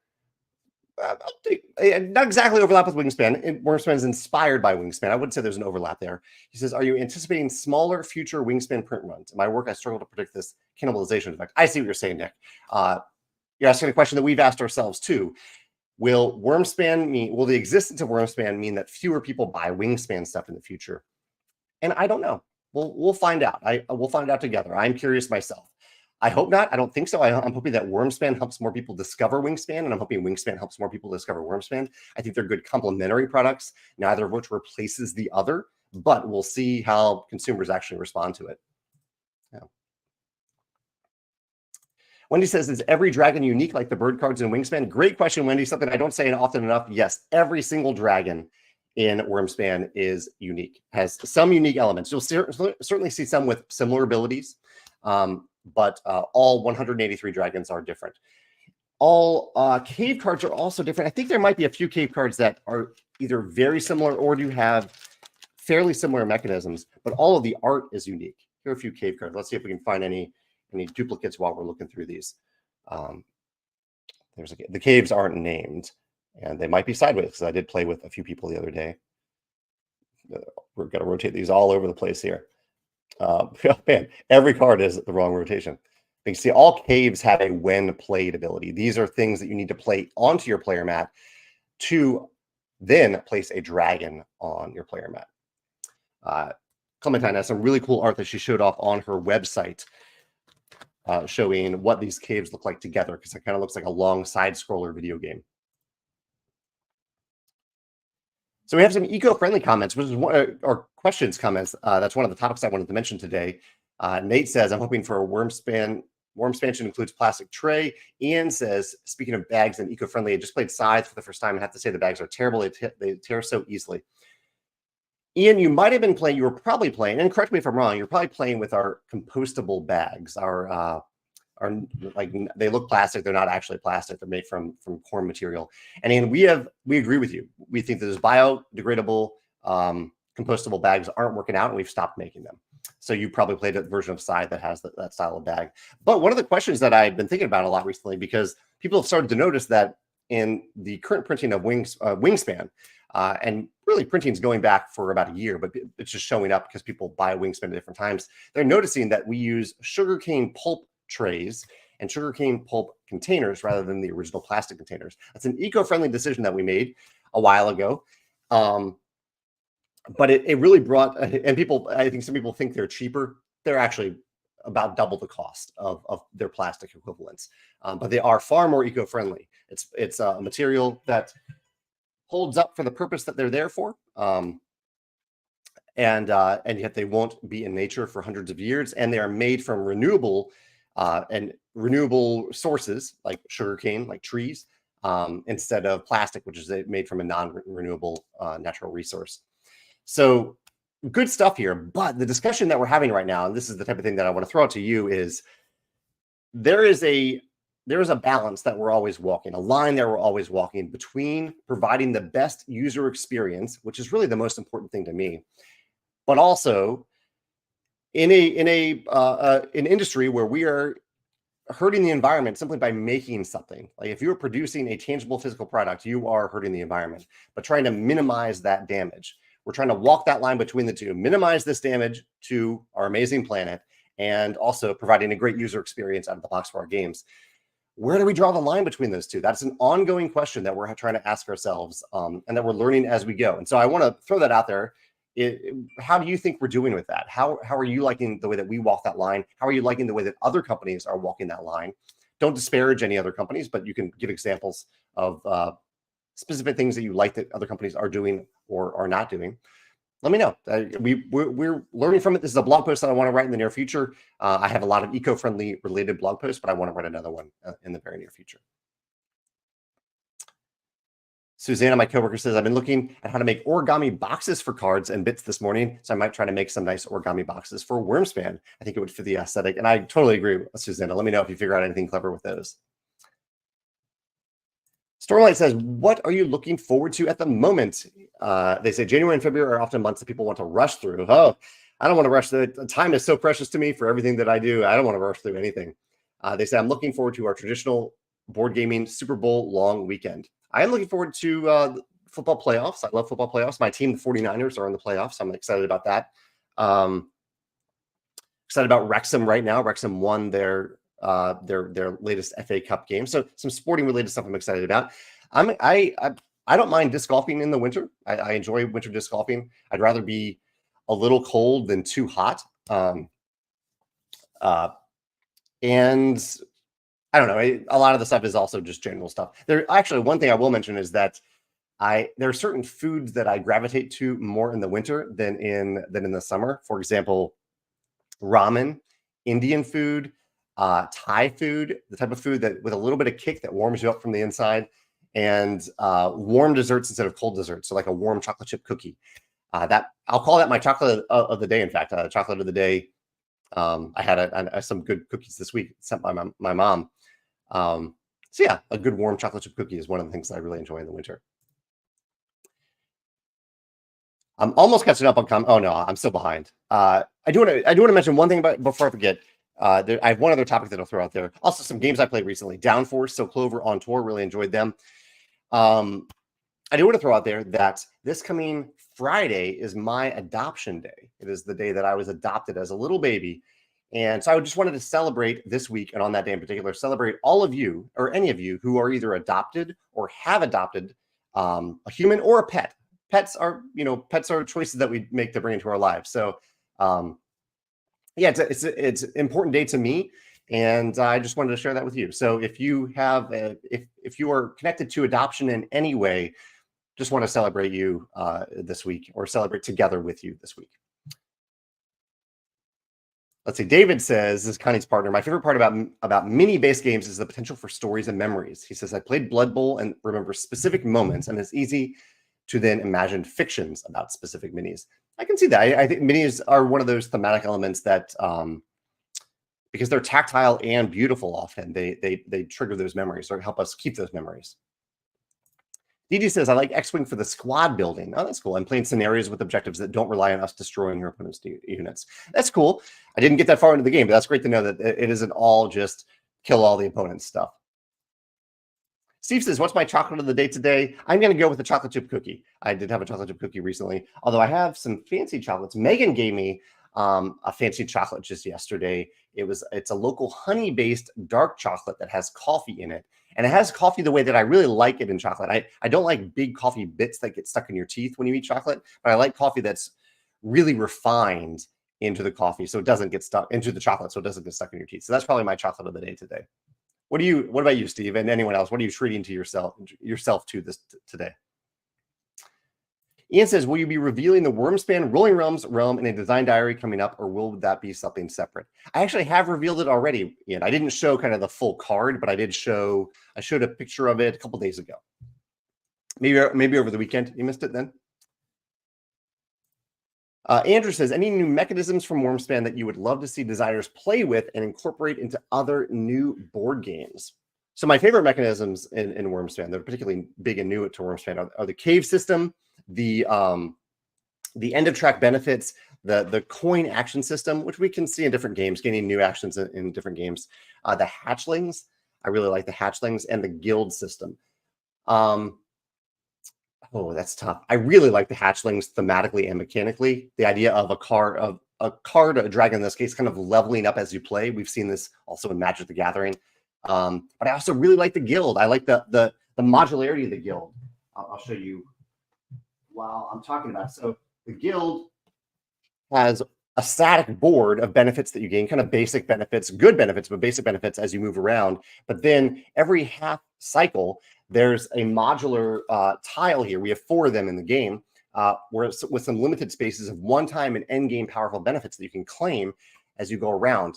not exactly overlap with Wingspan? Wormspan is inspired by Wingspan. I wouldn't say there's an overlap there. He says, are you anticipating smaller future Wingspan print runs? In my work, I struggle to predict this cannibalization effect. I see what you're saying, Nick. You're asking a question that we've asked ourselves too. Will the existence of Wormspan mean that fewer people buy Wingspan stuff in the future? And I don't know. We'll find out. We'll find out together. I'm curious myself. I hope not. I don't think so. I'm hoping that Wormspan helps more people discover Wingspan, and I'm hoping Wingspan helps more people discover Wormspan. I think they're good complementary products, neither of which replaces the other, but we'll see how consumers actually respond to it. Yeah. Wendy says, is every dragon unique like the bird cards in Wingspan? Great question, Wendy. Something I don't say often enough. Yes, every single dragon in Wormspan is unique, has some unique elements. You'll certainly see some with similar abilities, but all 183 dragons are different. All cave cards are also different. I think there might be a few cave cards that are either very similar or do have fairly similar mechanisms, but all of the art is unique. Here are a few cave cards. Let's see if we can find any duplicates while we're looking through these. The caves aren't named, and they might be sideways because I did play with a few people the other day. We're going to rotate these all over the place here. Man, every card is the wrong rotation. You can see all caves have a when played ability. These are things that you need to play onto your player mat to then place a dragon on your player mat. Clementine has some really cool art that she showed off on her website, showing what these caves look like together, because it kind of looks like a long side-scroller video game. So we have some eco-friendly comments, which is or questions, comments. That's one of the topics I wanted to mention today. Nate says, I'm hoping for a Wormspan. Wormspan includes plastic tray. Ian says, speaking of bags and eco-friendly, I just played Scythe for the first time and have to say the bags are terrible. They tear so easily. Ian, you might have been playing, you were probably playing, and correct me if I'm wrong, you're probably playing with our compostable bags. Our like, they look plastic, they're not actually plastic, they're made from corn material. And Ian, we agree with you. We think that those biodegradable compostable bags aren't working out, and we've stopped making them. So you probably played a version of Scythe that has that style of bag. But one of the questions that I've been thinking about a lot recently, because people have started to notice that in the current printing of Wingspan, and really printing is going back for about a year, but it's just showing up because people buy Wingspan at different times. They're noticing that we use sugarcane pulp trays and sugarcane pulp containers rather than the original plastic containers. That's an eco-friendly decision that we made a while ago. But it really brought, and people, I think some people think they're cheaper. They're actually about double the cost of their plastic equivalents. But they are far more eco-friendly. It's a material that holds up for the purpose that they're there for. And yet they won't be in nature for hundreds of years. And they are made from renewable sources like sugarcane, like trees, instead of plastic, which is made from a non-renewable natural resource. So good stuff here. But the discussion that we're having right now, and this is the type of thing that I want to throw out to you, is there is a balance that we're always walking, a line that we're always walking between providing the best user experience, which is really the most important thing to me, but also in an industry where we are hurting the environment simply by making something. Like if you're producing a tangible physical product, you are hurting the environment, but trying to minimize that damage. We're trying to walk that line between the two, minimize this damage to our amazing planet, and also providing a great user experience out of the box for our games. Where do we draw the line between those two? That's an ongoing question that we're trying to ask ourselves, and that we're learning as we go. And so I want to throw that out there. How do you think we're doing with that? How are you liking the way that we walk that line? How are you liking the way that other companies are walking that line? Don't disparage any other companies, but you can give examples of specific things that you like that other companies are doing or are not doing. Let me know. We're learning from it. This is a blog post that I want to write in the near future. I have a lot of eco-friendly related blog posts, but I want to write another one in the very near future. Susanna, my coworker, says, I've been looking at how to make origami boxes for cards and bits this morning, so I might try to make some nice origami boxes for Wormspan. I think it would fit the aesthetic, and I totally agree with Susanna. Let me know if you figure out anything clever with those. Stormlight says, what are you looking forward to at the moment? They say January and February are often months that people want to rush through. Oh, I don't want to rush. The time is so precious to me for everything that I do. I don't want to rush through anything. They say, I'm looking forward to our traditional board gaming Super Bowl long weekend. I am looking forward to football playoffs. I love football playoffs. My team, the 49ers, are in the playoffs. I'm excited about that. Excited about Wrexham right now. Wrexham won their latest FA Cup game. So some sporting related stuff I'm excited about. I don't mind disc golfing in the winter. I enjoy winter disc golfing. I'd rather be a little cold than too hot. And I don't know. A lot of the stuff is also just general stuff. Actually, one thing I will mention is that there are certain foods that I gravitate to more in the winter than in the summer. For example, ramen, Indian food, Thai food, the type of food that with a little bit of kick that warms you up from the inside, and warm desserts instead of cold desserts. So like a warm chocolate chip cookie. That I'll call that my chocolate of the day. In fact, chocolate of the day. I had some good cookies this week sent by my mom. So yeah, a good warm chocolate chip cookie is one of the things that I really enjoy in the winter. I'm almost catching up on oh no, I'm still behind. I do want to mention one thing before I forget. I have one other topic that I'll throw out there. Also, some games I played recently. Downforce, So Clover, On Tour, really enjoyed them. I do want to throw out there that this coming Friday is my adoption day. It is the day that I was adopted as a little baby. And so I just wanted to celebrate this week, and on that day in particular, celebrate all of you or any of you who are either adopted or have adopted a human or a pet. Pets are choices that we make to bring into our lives. So yeah, it's an important day to me, and I just wanted to share that with you. So if you have if you are connected to adoption in any way, just want to celebrate you this week, or celebrate together with you this week. Let's see. David says, this is Connie's partner. My favorite part about mini-based games is the potential for stories and memories. He says, I played Blood Bowl and remember specific moments, and it's easy to then imagine fictions about specific minis. I can see that. I think minis are one of those thematic elements that, because they're tactile and beautiful often, they trigger those memories or help us keep those memories. DD says, I like X-Wing for the squad building. Oh, that's cool. I'm playing scenarios with objectives that don't rely on us destroying your opponent's units. That's cool. I didn't get that far into the game, but that's great to know that it isn't all just kill all the opponent's stuff. Steve says, what's my chocolate of the day today? I'm going to go with a chocolate chip cookie. I did have a chocolate chip cookie recently, although I have some fancy chocolates. Megan gave me a fancy chocolate just yesterday. It's a local honey-based dark chocolate that has coffee in it. And it has coffee the way that I really like it in chocolate. I don't like big coffee bits that get stuck in your teeth when you eat chocolate, but I like coffee that's really refined into the coffee so it doesn't get stuck into the chocolate, so it doesn't get stuck in your teeth. So that's probably my chocolate of the day today. What about you, Steve, and anyone else? What are you treating to yourself to this today? Ian says, will you be revealing the Wormspan Rolling Realms realm in a design diary coming up, or will that be something separate? I actually have revealed it already, Ian. I didn't show kind of the full card, but I showed a picture of it a couple days ago. Maybe over the weekend. You missed it then? Andrew says, any new mechanisms from Wormspan that you would love to see designers play with and incorporate into other new board games? So my favorite mechanisms in Wormspan, they're particularly big and new to Wormspan, are the cave system, the end of track benefits, the coin action system, which we can see in different games, gaining new actions in different games. The hatchlings, I really like the hatchlings, and the guild system. Oh, that's tough. I really like the hatchlings thematically and mechanically. The idea of a dragon in this case, kind of leveling up as you play. We've seen this also in Magic the Gathering. But I also really like the guild. I like the modularity of the guild. I'll show you while I'm talking about it. So the guild has a static board of benefits that you gain, kind of basic benefits, good benefits, but basic benefits as you move around. But then every half cycle, there's a modular tile here. We have 4 of them in the game, with some limited spaces of one-time and end-game powerful benefits that you can claim as you go around.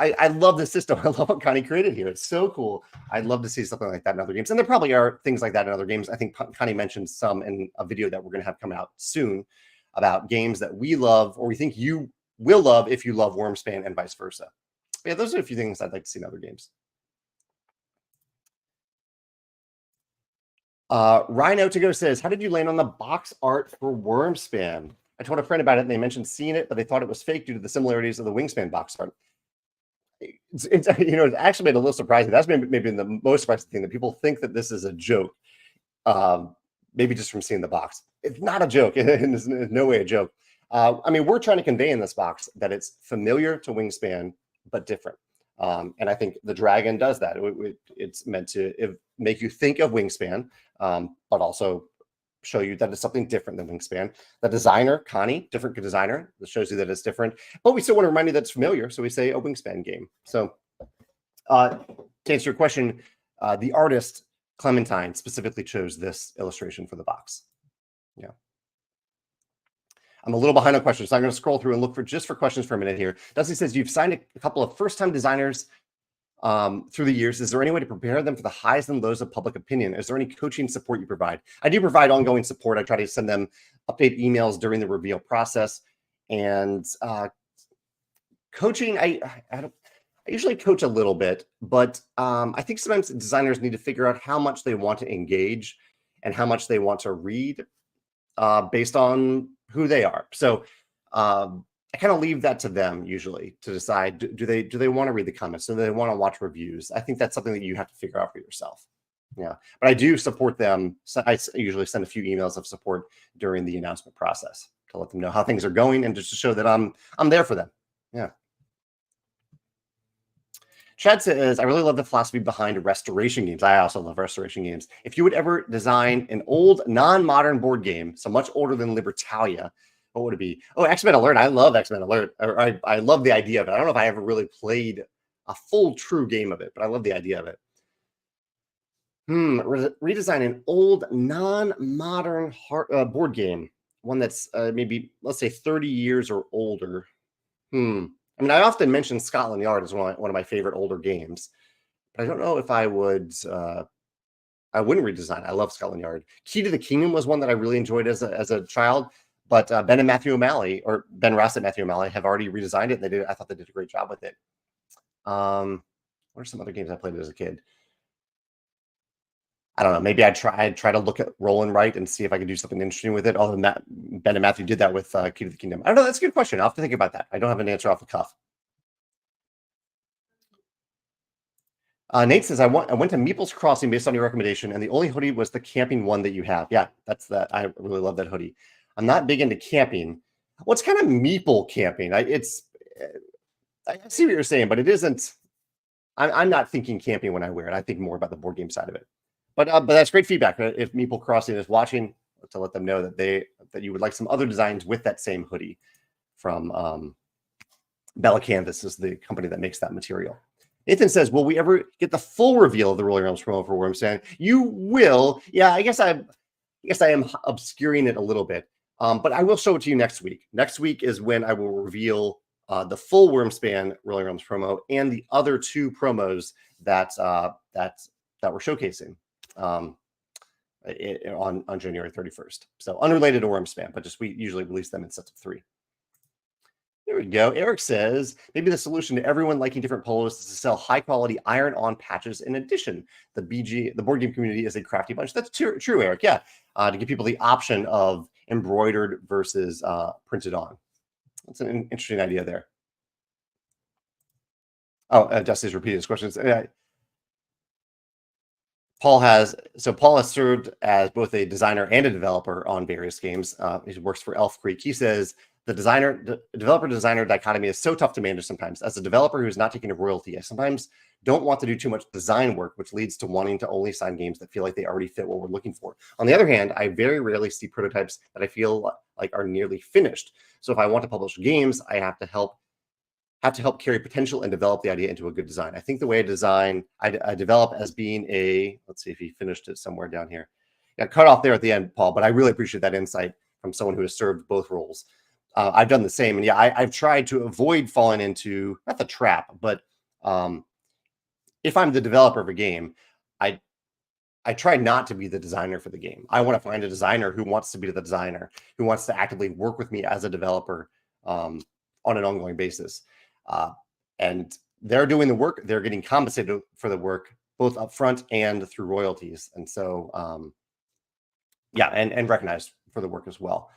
I love the system. I love what Connie created here. It's so cool. I'd love to see something like that in other games. And there probably are things like that in other games. I think Connie mentioned some in a video that we're going to have come out soon about games that we love, or we think you will love if you love Wormspan and vice versa. But yeah, those are a few things I'd like to see in other games. Rhino to go says, how did you land on the box art for Wormspan? I told a friend about it and they mentioned seeing it, but they thought it was fake due to the similarities of the Wingspan box art. It's actually been a little surprising. That's maybe the most surprising thing, that people think that this is a joke, maybe just from seeing the box. It's not a joke. It's no way a joke. I mean, we're trying to convey in this box that it's familiar to Wingspan, but different. And I think the dragon does that. It's meant to make you think of Wingspan, but also show you that it's something different than Wingspan. The designer, Connie, different designer, that shows you that it's different. But we still want to remind you that it's familiar, so we say a Wingspan game. So to answer your question, the artist, Clementine, specifically chose this illustration for the box. Yeah. I'm a little behind on questions, so I'm going to scroll through and look for questions for a minute here. Dusty says, you've signed a couple of first-time designers through the years. Is there any way to prepare them for the highs and lows of public opinion? Is there any coaching support you provide? I do provide ongoing support. I try to send them update emails during the reveal process. And coaching, I usually coach a little bit, but I think sometimes designers need to figure out how much they want to engage and how much they want to read based on who they are. So I kind of leave that to them usually to decide, do they want to read the comments? Do they want to watch reviews? I think that's something that you have to figure out for yourself. Yeah, but I do support them. So I usually send a few emails of support during the announcement process to let them know how things are going and just to show that I'm there for them. Yeah. Chad says, I really love the philosophy behind restoration games. I also love restoration games. If you would ever design an old, non-modern board game, so much older than Libertalia, what would it be? Oh, X-Men Alert. I love X-Men Alert. I love the idea of it. I don't know if I ever really played a full, true game of it, but I love the idea of it. Redesign an old, non-modern board game. One that's maybe, let's say, 30 years or older. I mean, I often mention Scotland Yard as one of my favorite older games, but I don't know if I would. I wouldn't redesign. I love Scotland Yard. Key to the Kingdom was one that I really enjoyed as a child. But Ben and Matthew O'Malley, or Ben Ross and Matthew O'Malley, have already redesigned it. And they did. I thought they did a great job with it. What are some other games I played as a kid? I don't know. Maybe I'd try to look at Roll and Write and see if I could do something interesting with it. Although Ben and Matthew did that with Key to the Kingdom. I don't know. That's a good question. I'll have to think about that. I don't have an answer off the cuff. Nate says, I went to Meeple's Crossing based on your recommendation, and the only hoodie was the camping one that you have. Yeah, that's that. I really love that hoodie. I'm not big into camping. What's kind of Meeple camping? I see what you're saying, but it isn't. I'm not thinking camping when I wear it. I think more about the board game side of it. But that's great feedback. If Meeple Crossing is watching, to let them know that you would like some other designs with that same hoodie from Bella Canvas is the company that makes that material. Nathan says, will we ever get the full reveal of the Rolling Realms promo for Wormspan? You will. Yeah, I guess I am obscuring it a little bit. But I will show it to you next week. Next week is when I will reveal the full Wormspan Rolling Realms promo and the other two promos that we're showcasing on January 31st. So unrelated to Wormspan, but just we usually release them in sets of 3. There we go. Eric says, maybe the solution to everyone liking different polos is to sell high-quality iron-on patches in addition. The board game community is a crafty bunch. That's true, Eric. Yeah, to give people the option of embroidered versus printed on. That's an interesting idea there. Oh, Dusty's repeated his questions. Paul has served as both a designer and a developer on various games. He works for Elf Creek. He says, the developer-designer dichotomy is so tough to manage sometimes. As a developer who's not taking a royalty, I sometimes don't want to do too much design work, which leads to wanting to only sign games that feel like they already fit what we're looking for. On the other hand, I very rarely see prototypes that I feel like are nearly finished. So if I want to publish games, I have to help carry potential and develop the idea into a good design. I think the way I develop as being let's see if he finished it somewhere down here. Got cut off there at the end, Paul, but I really appreciate that insight from someone who has served both roles. I've done the same. And yeah, I've tried to avoid falling into, not the trap, but if I'm the developer of a game, I try not to be the designer for the game. I want to find a designer who wants to be the designer, who wants to actively work with me as a developer on an ongoing basis. And they're doing the work. They're getting compensated for the work, both upfront and through royalties. And so, yeah, and recognized for the work as well.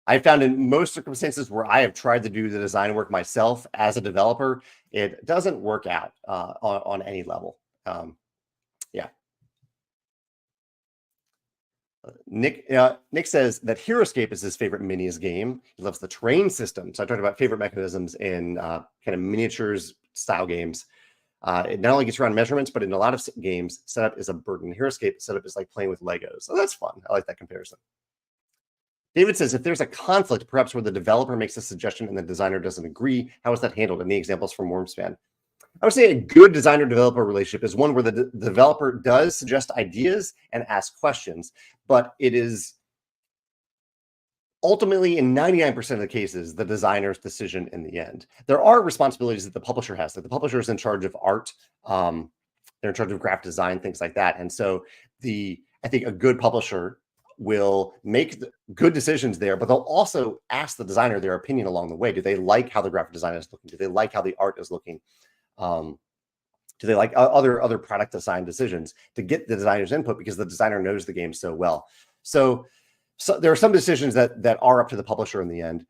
I found in most circumstances where I have tried to do the design work myself as a developer, it doesn't work out on any level. Yeah. Nick says that HeroScape is his favorite minis game. He loves the terrain system. So I talked about favorite mechanisms in kind of miniatures style games. It not only gets around measurements, but in a lot of games, setup is a burden. HeroScape setup is like playing with Legos. So that's fun. I like that comparison. David says, if there's a conflict, perhaps where the developer makes a suggestion and the designer doesn't agree, how is that handled? In the examples from Wormspan, I would say a good designer-developer relationship is one where the developer does suggest ideas and ask questions, but it is ultimately, in 99% of the cases, the designer's decision in the end. There are responsibilities that the publisher has. Like the publisher is in charge of art. They're in charge of graphic design, things like that. And so I think a good publisher will make good decisions there, but they'll also ask the designer their opinion along the way. Do they like how the graphic design is looking? Do they like how the art is looking? Do they like other product design decisions to get the designer's input, because the designer knows the game so well? So there are some decisions that are up to the publisher in the end.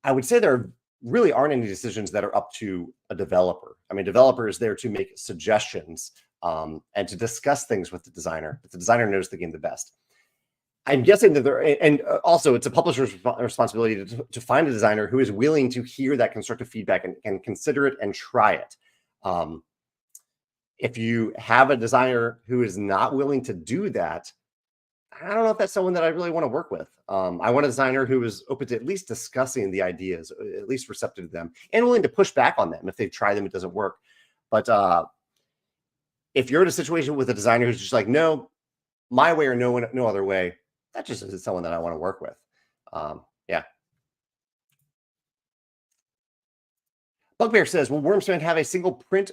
I would say there really aren't any decisions that are up to a developer. I mean, developer is there to make suggestions and to discuss things with the designer, but the designer knows the game the best. I'm guessing that and also it's a publisher's responsibility to find a designer who is willing to hear that constructive feedback and consider it and try it. If you have a designer who is not willing to do that, I don't know if that's someone that I really want to work with. I want a designer who is open to at least discussing the ideas, at least receptive to them, and willing to push back on them if they try them, it doesn't work. But if you're in a situation with a designer who's just like, no, my way or no other way, that just isn't someone that I want to work with. Yeah. Bugbear says, will Wormspan have a single print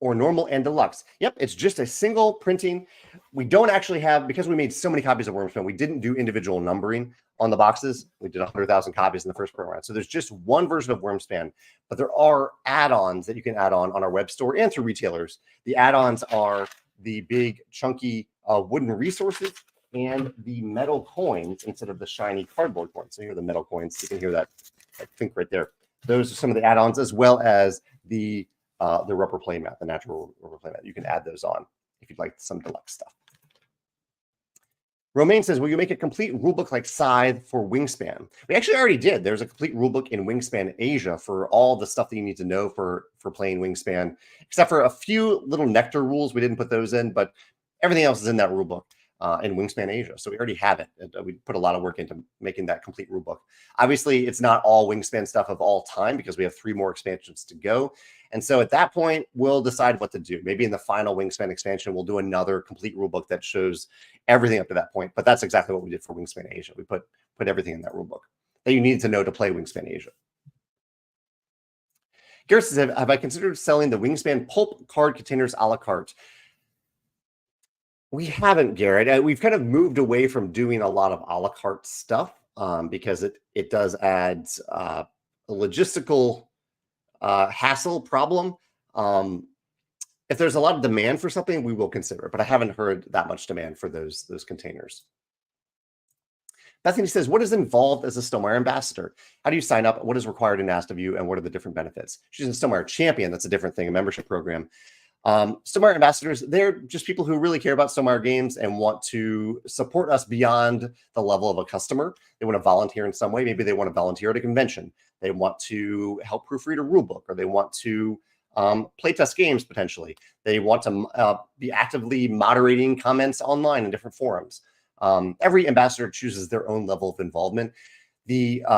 or normal and deluxe? Yep, it's just a single printing. We don't actually have, because we made so many copies of Wormspan, we didn't do individual numbering on the boxes. We did 100,000 copies in the first program round. So there's just one version of Wormspan, but there are add-ons that you can add on our web store and through retailers. The add-ons are the big chunky wooden resources and the metal coins instead of the shiny cardboard coins. So here are the metal coins. You can hear that, I think, right there. Those are some of the add-ons, as well as the rubber playmat, the natural rubber playmat. You can add those on if you'd like some deluxe stuff. Romaine says, will you make a complete rulebook like Scythe for Wingspan? We actually already did. There's a complete rulebook in Wingspan Asia for all the stuff that you need to know for playing Wingspan, except for a few little nectar rules. We didn't put those in, but everything else is in that rulebook in Wingspan Asia. So we already have it. We put a lot of work into making that complete rulebook. Obviously, it's not all Wingspan stuff of all time because we have 3 more expansions to go. And so at that point, we'll decide what to do. Maybe in the final Wingspan expansion, we'll do another complete rulebook that shows everything up to that point. But that's exactly what we did for Wingspan Asia. We put everything in that rulebook that you need to know to play Wingspan Asia. Garrett says, have I considered selling the Wingspan pulp card containers a la carte? We haven't, Garrett. We've kind of moved away from doing a lot of a la carte stuff because it does add a logistical hassle problem. If there's a lot of demand for something, we will consider it, but I haven't heard that much demand for those containers. Bethany says, what is involved as a Stonemaier ambassador? How do you sign up? What is required and asked of you? And what are the different benefits? She's a Stonemaier champion. That's a different thing, a membership program. Stonemaier ambassadors, they're just people who really care about Stonemaier Games and want to support us beyond the level of a customer. They want to volunteer in some way. Maybe they want to volunteer at a convention. They want to help proofread a rulebook, or they want to playtest games potentially. They want to be actively moderating comments online in different forums. Every ambassador chooses their own level of involvement. There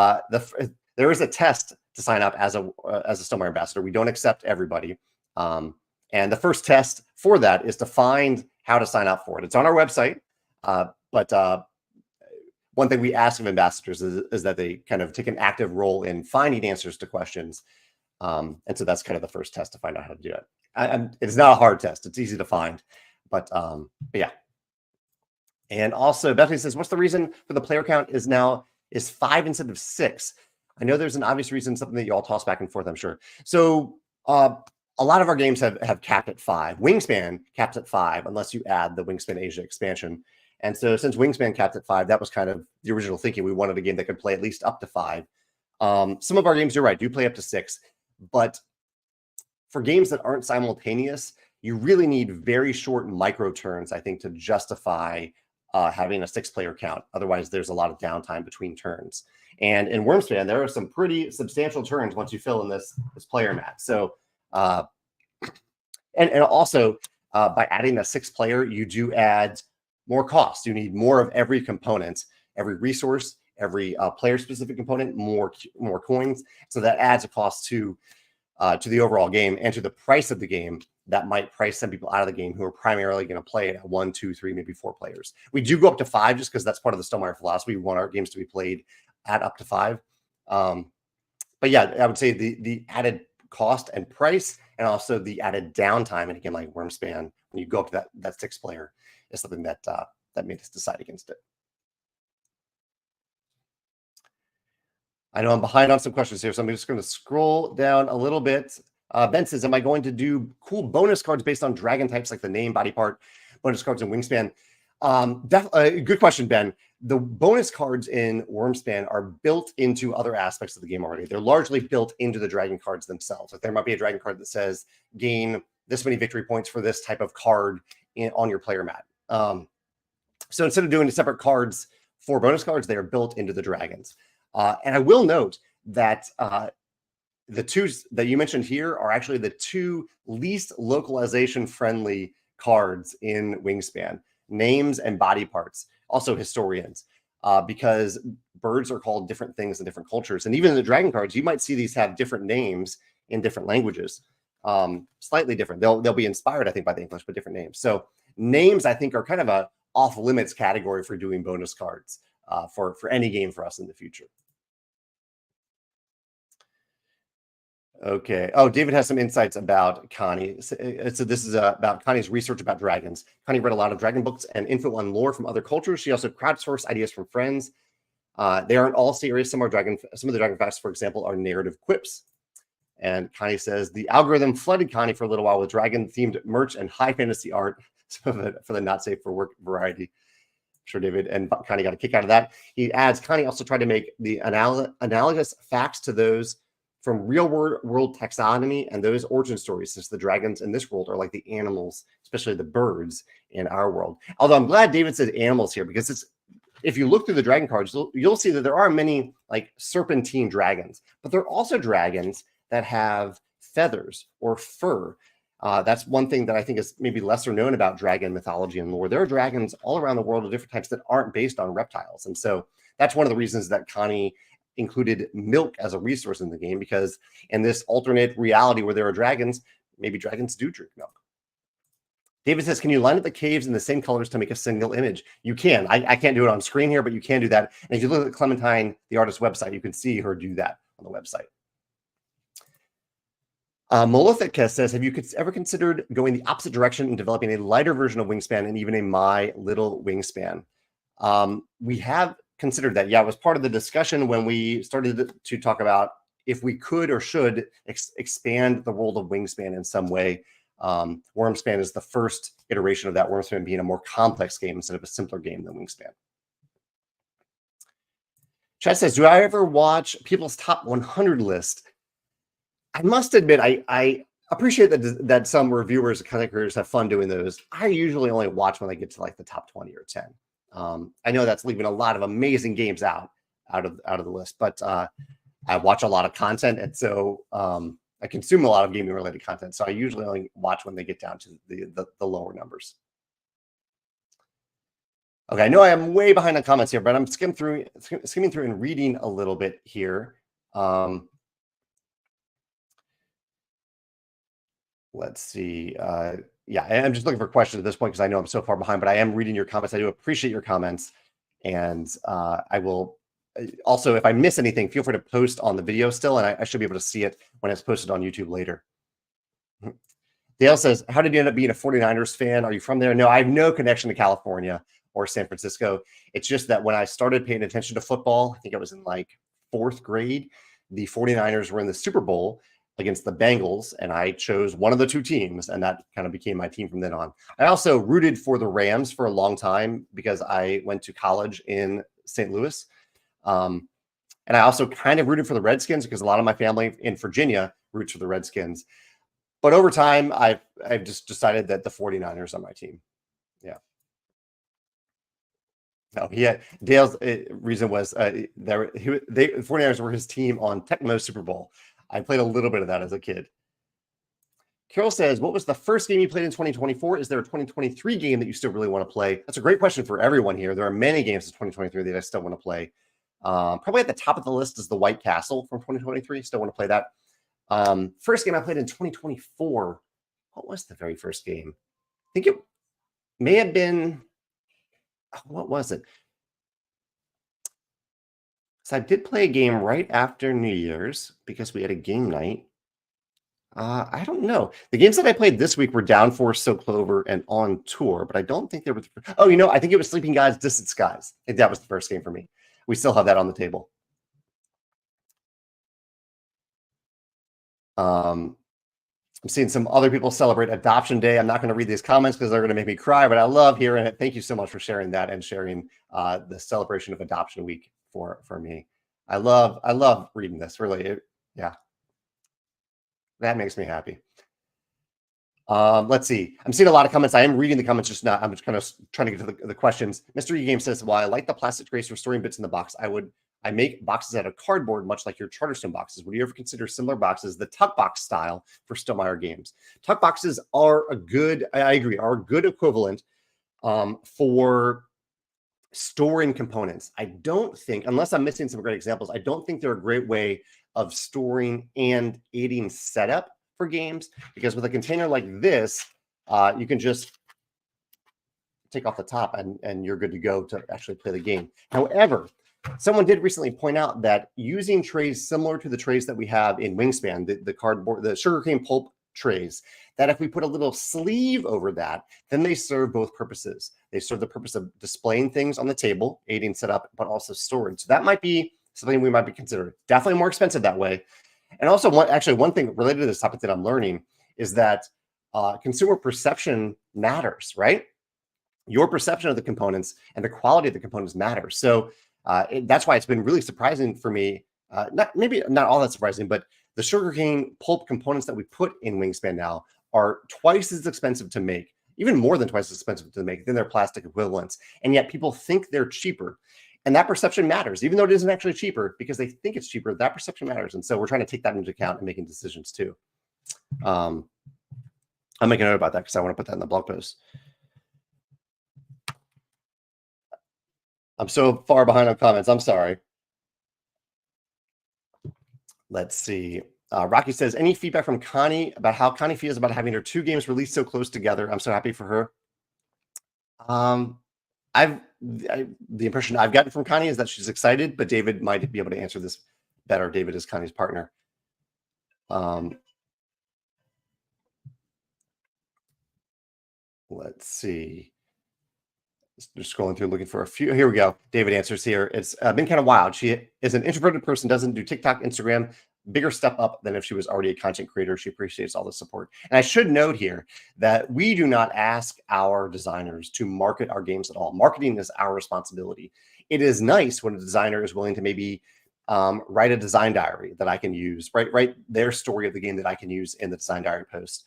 is a test to sign up as a Stonemaier ambassador. We don't accept everybody. And the first test for that is to find how to sign up for it. It's on our website. But one thing we ask of ambassadors is that they kind of take an active role in finding answers to questions. And so that's kind of the first test to find out how to do it. It's not a hard test. It's easy to find. But yeah. And also, Bethany says, what's the reason for the player count is 5 instead of 6? I know there's an obvious reason, something that you all toss back and forth, I'm sure. So a lot of our games have capped at 5. Wingspan caps at 5, unless you add the Wingspan Asia expansion. And so since Wingspan capped at 5, that was kind of the original thinking. We wanted a game that could play at least up to 5. Some of our games, you're right, do play up to 6. But for games that aren't simultaneous, you really need very short micro turns, I think, to justify having a 6-player count. Otherwise, there's a lot of downtime between turns. And in Wormspan, there are some pretty substantial turns once you fill in this player mat. So, and also by adding a 6-player, you do add more cost. You need more of every component, every resource, every player-specific component, more coins. So that adds a cost to the overall game and to the price of the game. That might price some people out of the game who are primarily going to play it at 1, 2, 3, maybe 4 players. We do go up to 5 just because that's part of the Stonemaier philosophy. We want our games to be played at up to 5. But yeah, I would say the added cost and price, and also the added downtime in a game like Wormspan, when you go up to that 6-player, is something that made us decide against it. I know I'm behind on some questions here, so I'm just going to scroll down a little bit. Ben says, am I going to do cool bonus cards based on dragon types like the name, body part, bonus cards in Wingspan? Good question, Ben. The bonus cards in Wormspan are built into other aspects of the game already. They're largely built into the dragon cards themselves. Like there might be a dragon card that says gain this many victory points for this type of card on your player mat. So instead of doing separate cards for bonus cards, they are built into the dragons. And I will note that the 2 that you mentioned here are actually the 2 least localization-friendly cards in Wingspan. Names and body parts, also historians, because birds are called different things in different cultures. And even in the dragon cards, you might see these have different names in different languages, slightly different. They'll be inspired, I think, by the English, but different names. So names, I think, are kind of a off-limits category for doing bonus cards for any game for us in the future. Okay. Oh, David has some insights about Connie. So this is about Connie's research about dragons. Connie read a lot of dragon books and info on lore from other cultures. She also crowdsourced ideas from friends. They aren't all serious. Some of the dragon facts, for example, are narrative quips. And Connie says the algorithm flooded Connie for a little while with dragon-themed merch and high fantasy art for the not safe for work variety. I'm sure David and Connie got a kick out of that. He adds, Connie also tried to make the analogous facts to those from real world taxonomy and those origin stories, since the dragons in this world are like the animals, especially the birds in our world. Although I'm glad David said animals here, because if you look through the dragon cards, you'll see that there are many like serpentine dragons, but there are also dragons that have feathers or fur. That's one thing that I think is maybe lesser known about dragon mythology and lore. There are dragons all around the world of different types that aren't based on reptiles. And so that's one of the reasons that Connie included milk as a resource in the game, because in this alternate reality where there are dragons, maybe dragons do drink milk. David says, can you line up the caves in the same colors to make a single image? You can. I can't do it on screen here, but you can do that. And if you look at Clementine, the artist's website, you can see her do that on the website. Molothic says, have you ever considered going the opposite direction and developing a lighter version of Wingspan and even a My Little Wingspan? We have considered that. Yeah, it was part of the discussion when we started to talk about if we could or should expand the world of Wingspan in some way. Wormspan is the first iteration of that, Wormspan being a more complex game instead of a simpler game than Wingspan. Chad says, do I ever watch people's top 100 list? I must admit, I appreciate that some reviewers and content creators have fun doing those. I usually only watch when I get to like the top 20 or 10. I know that's leaving a lot of amazing games out of the list, but I watch a lot of content, and so I consume a lot of gaming related content. So I usually only watch when they get down to the lower numbers. Okay, I know I am way behind on comments here, but I'm skimming through and reading a little bit here. Let's see. Yeah, I'm just looking for questions at this point because I know I'm so far behind, but I am reading your comments. I do appreciate your comments. And I will also, if I miss anything, feel free to post on the video still, and I should be able to see it when it's posted on YouTube later. Dale says, how did you end up being a 49ers fan? Are you from there? No, I have no connection to California or San Francisco. It's just that when I started paying attention to football, I think I was in like 4th grade, the 49ers were in the Super Bowl against the Bengals, and I chose one of the two teams, and that kind of became my team from then on. I also rooted for the Rams for a long time because I went to college in St. Louis. And I also kind of rooted for the Redskins because a lot of my family in Virginia roots for the Redskins. But over time, I've just decided that the 49ers are my team. Yeah. No, Dale's reason was the 49ers were his team on Tecmo Super Bowl. I played a little bit of that as a kid. Carol says, what was the first game you played in 2024? Is there a 2023 game that you still really want to play? That's a great question for everyone here. There are many games in 2023 that I still want to play. Probably at the top of the list is the White Castle from 2023. Still want to play that. First game I played in 2024. What was the very first game? I think it may have been, what was it? So I did play a game right after New Year's because we had a game night. I don't know. The games that I played this week were Downforce, So Clover, and On Tour, but I don't think they were. Oh, I think it was Sleeping Gods, Distant Skies. I think that was the first game for me. We still have that on the table. I'm seeing some other people celebrate Adoption Day. I'm not going to read these comments because they're going to make me cry, but I love hearing it. Thank you so much for sharing that and sharing the celebration of Adoption Week for me. I love reading this. Really, yeah, that makes me happy. Let's see. I'm seeing a lot of comments. I am reading the comments just now. I'm just kind of trying to get to the questions. Mr. E Game says, while I like the plastic trays for storing bits in the box, I make boxes out of cardboard, much like your Charterstone boxes. Would you ever consider similar boxes, the tuck box style for Stonemaier Games? Tuck boxes are I agree, are a good equivalent for storing components. I don't think, unless I'm missing some great examples, I don't think they're a great way of storing and aiding setup for games, because with a container like this, you can just take off the top and you're good to go to actually play the game. However, Someone did recently point out that using trays similar to the trays that we have in Wingspan, the cardboard, the sugarcane pulp trays, that if we put a little sleeve over that, then they serve both purposes. They serve the purpose of displaying things on the table, aiding setup, but also storage. So that might be something we might be considering. Definitely more expensive that way. And also, one thing related to this topic that I'm learning is that consumer perception matters, right? Your perception of the components and the quality of the components matters. So that's why it's been really surprising for me. Maybe not all that surprising, but the sugarcane pulp components that we put in Wingspan now are twice as expensive to make, even more than twice as expensive to make than their plastic equivalents. And yet people think they're cheaper. And that perception matters, even though it isn't actually cheaper, because they think it's cheaper. That perception matters. And so we're trying to take that into account and making decisions too. I'll make a note about that because I want to put that in the blog post. I'm so far behind on comments. I'm sorry. Let's see. Rocky says, any feedback from Connie about how Connie feels about having her 2 games released so close together? I'm so happy for her. The impression I've gotten from Connie is that she's excited, but David might be able to answer this better. David is Connie's partner. Let's see. Just scrolling through looking for a few. Here we go. David answers here. It's been kind of wild. She is an introverted person, doesn't do TikTok, Instagram. Bigger step up than if she was already a content creator. She appreciates all the support. And I should note here that we do not ask our designers to market our games at all. Marketing is our responsibility. It is nice when a designer is willing to maybe write a design diary that I can use, write their story of the game that I can use in the design diary post.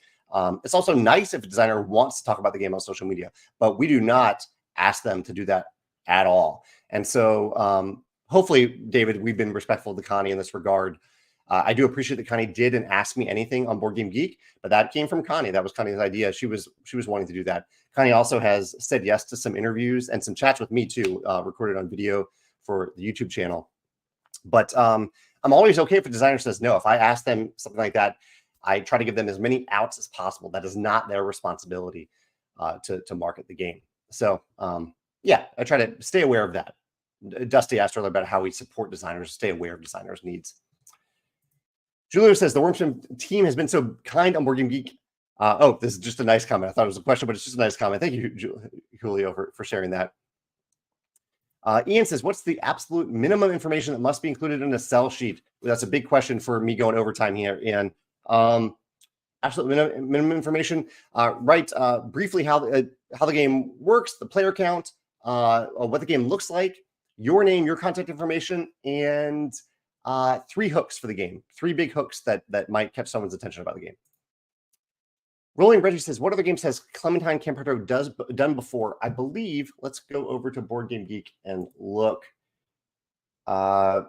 It's also nice if a designer wants to talk about the game on social media, but we do not ask them to do that at all. And so hopefully, David, we've been respectful to Connie in this regard. I do appreciate that Connie didn't ask me anything on Board Game Geek, but that came from Connie. That was Connie's idea. She was wanting to do that. Connie also has said yes to some interviews and some chats with me too, recorded on video for the YouTube channel. But I'm always okay if a designer says no. If I ask them something like that, I try to give them as many outs as possible. That is not their responsibility to market the game. So yeah, I try to stay aware of that. Dusty asked earlier about how we support designers, stay aware of designers' needs. Julia says, the Wormspan team has been so kind on Board Game Geek. Oh, this is just a nice comment. I thought it was a question, but it's just a nice comment. Thank you, Julio, for sharing that. Ian says, what's the absolute minimum information that must be included in a sell sheet? That's a big question for me going overtime here, Ian. Absolute minimum information. Write briefly how the game works, the player count, what the game looks like, your name, your contact information, and 3 hooks for the game. 3 big hooks that might catch someone's attention about the game. Rolling Reggie says, what other games has Clementine Camperto done before? I believe, let's go over to Board Game Geek and look. I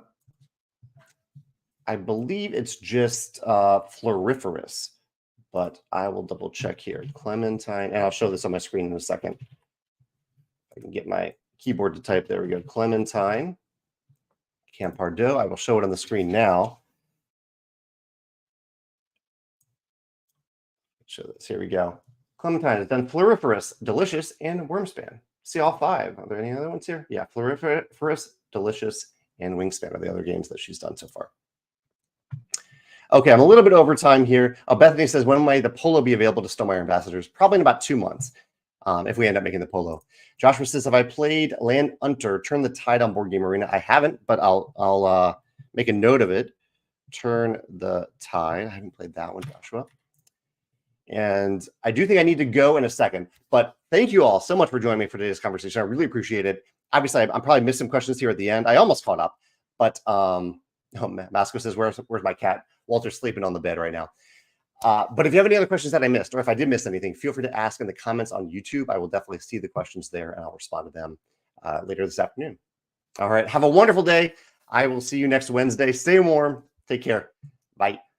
believe it's just Floriferous, but I will double check here. Clementine, and I'll show this on my screen in a second. I can get my keyboard to type. There we go. Clementine Camperto. I will show it on the screen now. Show this. Here we go. Clementine has done Floriferous, Delicious, and Wormspan. See all 5. Are there any other ones here? Yeah, Floriferous, Delicious, and Wingspan are the other games that she's done so far. Okay, I'm a little bit over time here. Bethany says, when might the polo be available to Stonemaier ambassadors? Probably in about 2 months, if we end up making the polo. Joshua says, have I played Land Hunter, Turn the Tide on Board Game Arena? I haven't, but I'll make a note of it. Turn the Tide. I haven't played that one, Joshua. And I do think I need to go in a second, but thank you all so much for joining me for today's conversation. I really appreciate it. Obviously, I'm probably missed some questions here at the end. I almost caught up, but Masco says, where's my cat? Walter's sleeping on the bed right now. But if you have any other questions that I missed, or if I did miss anything, feel free to ask in the comments on YouTube. I will definitely see the questions there, and I'll respond to them later this afternoon. All right. Have a wonderful day. I will see you next Wednesday. Stay warm. Take care. Bye.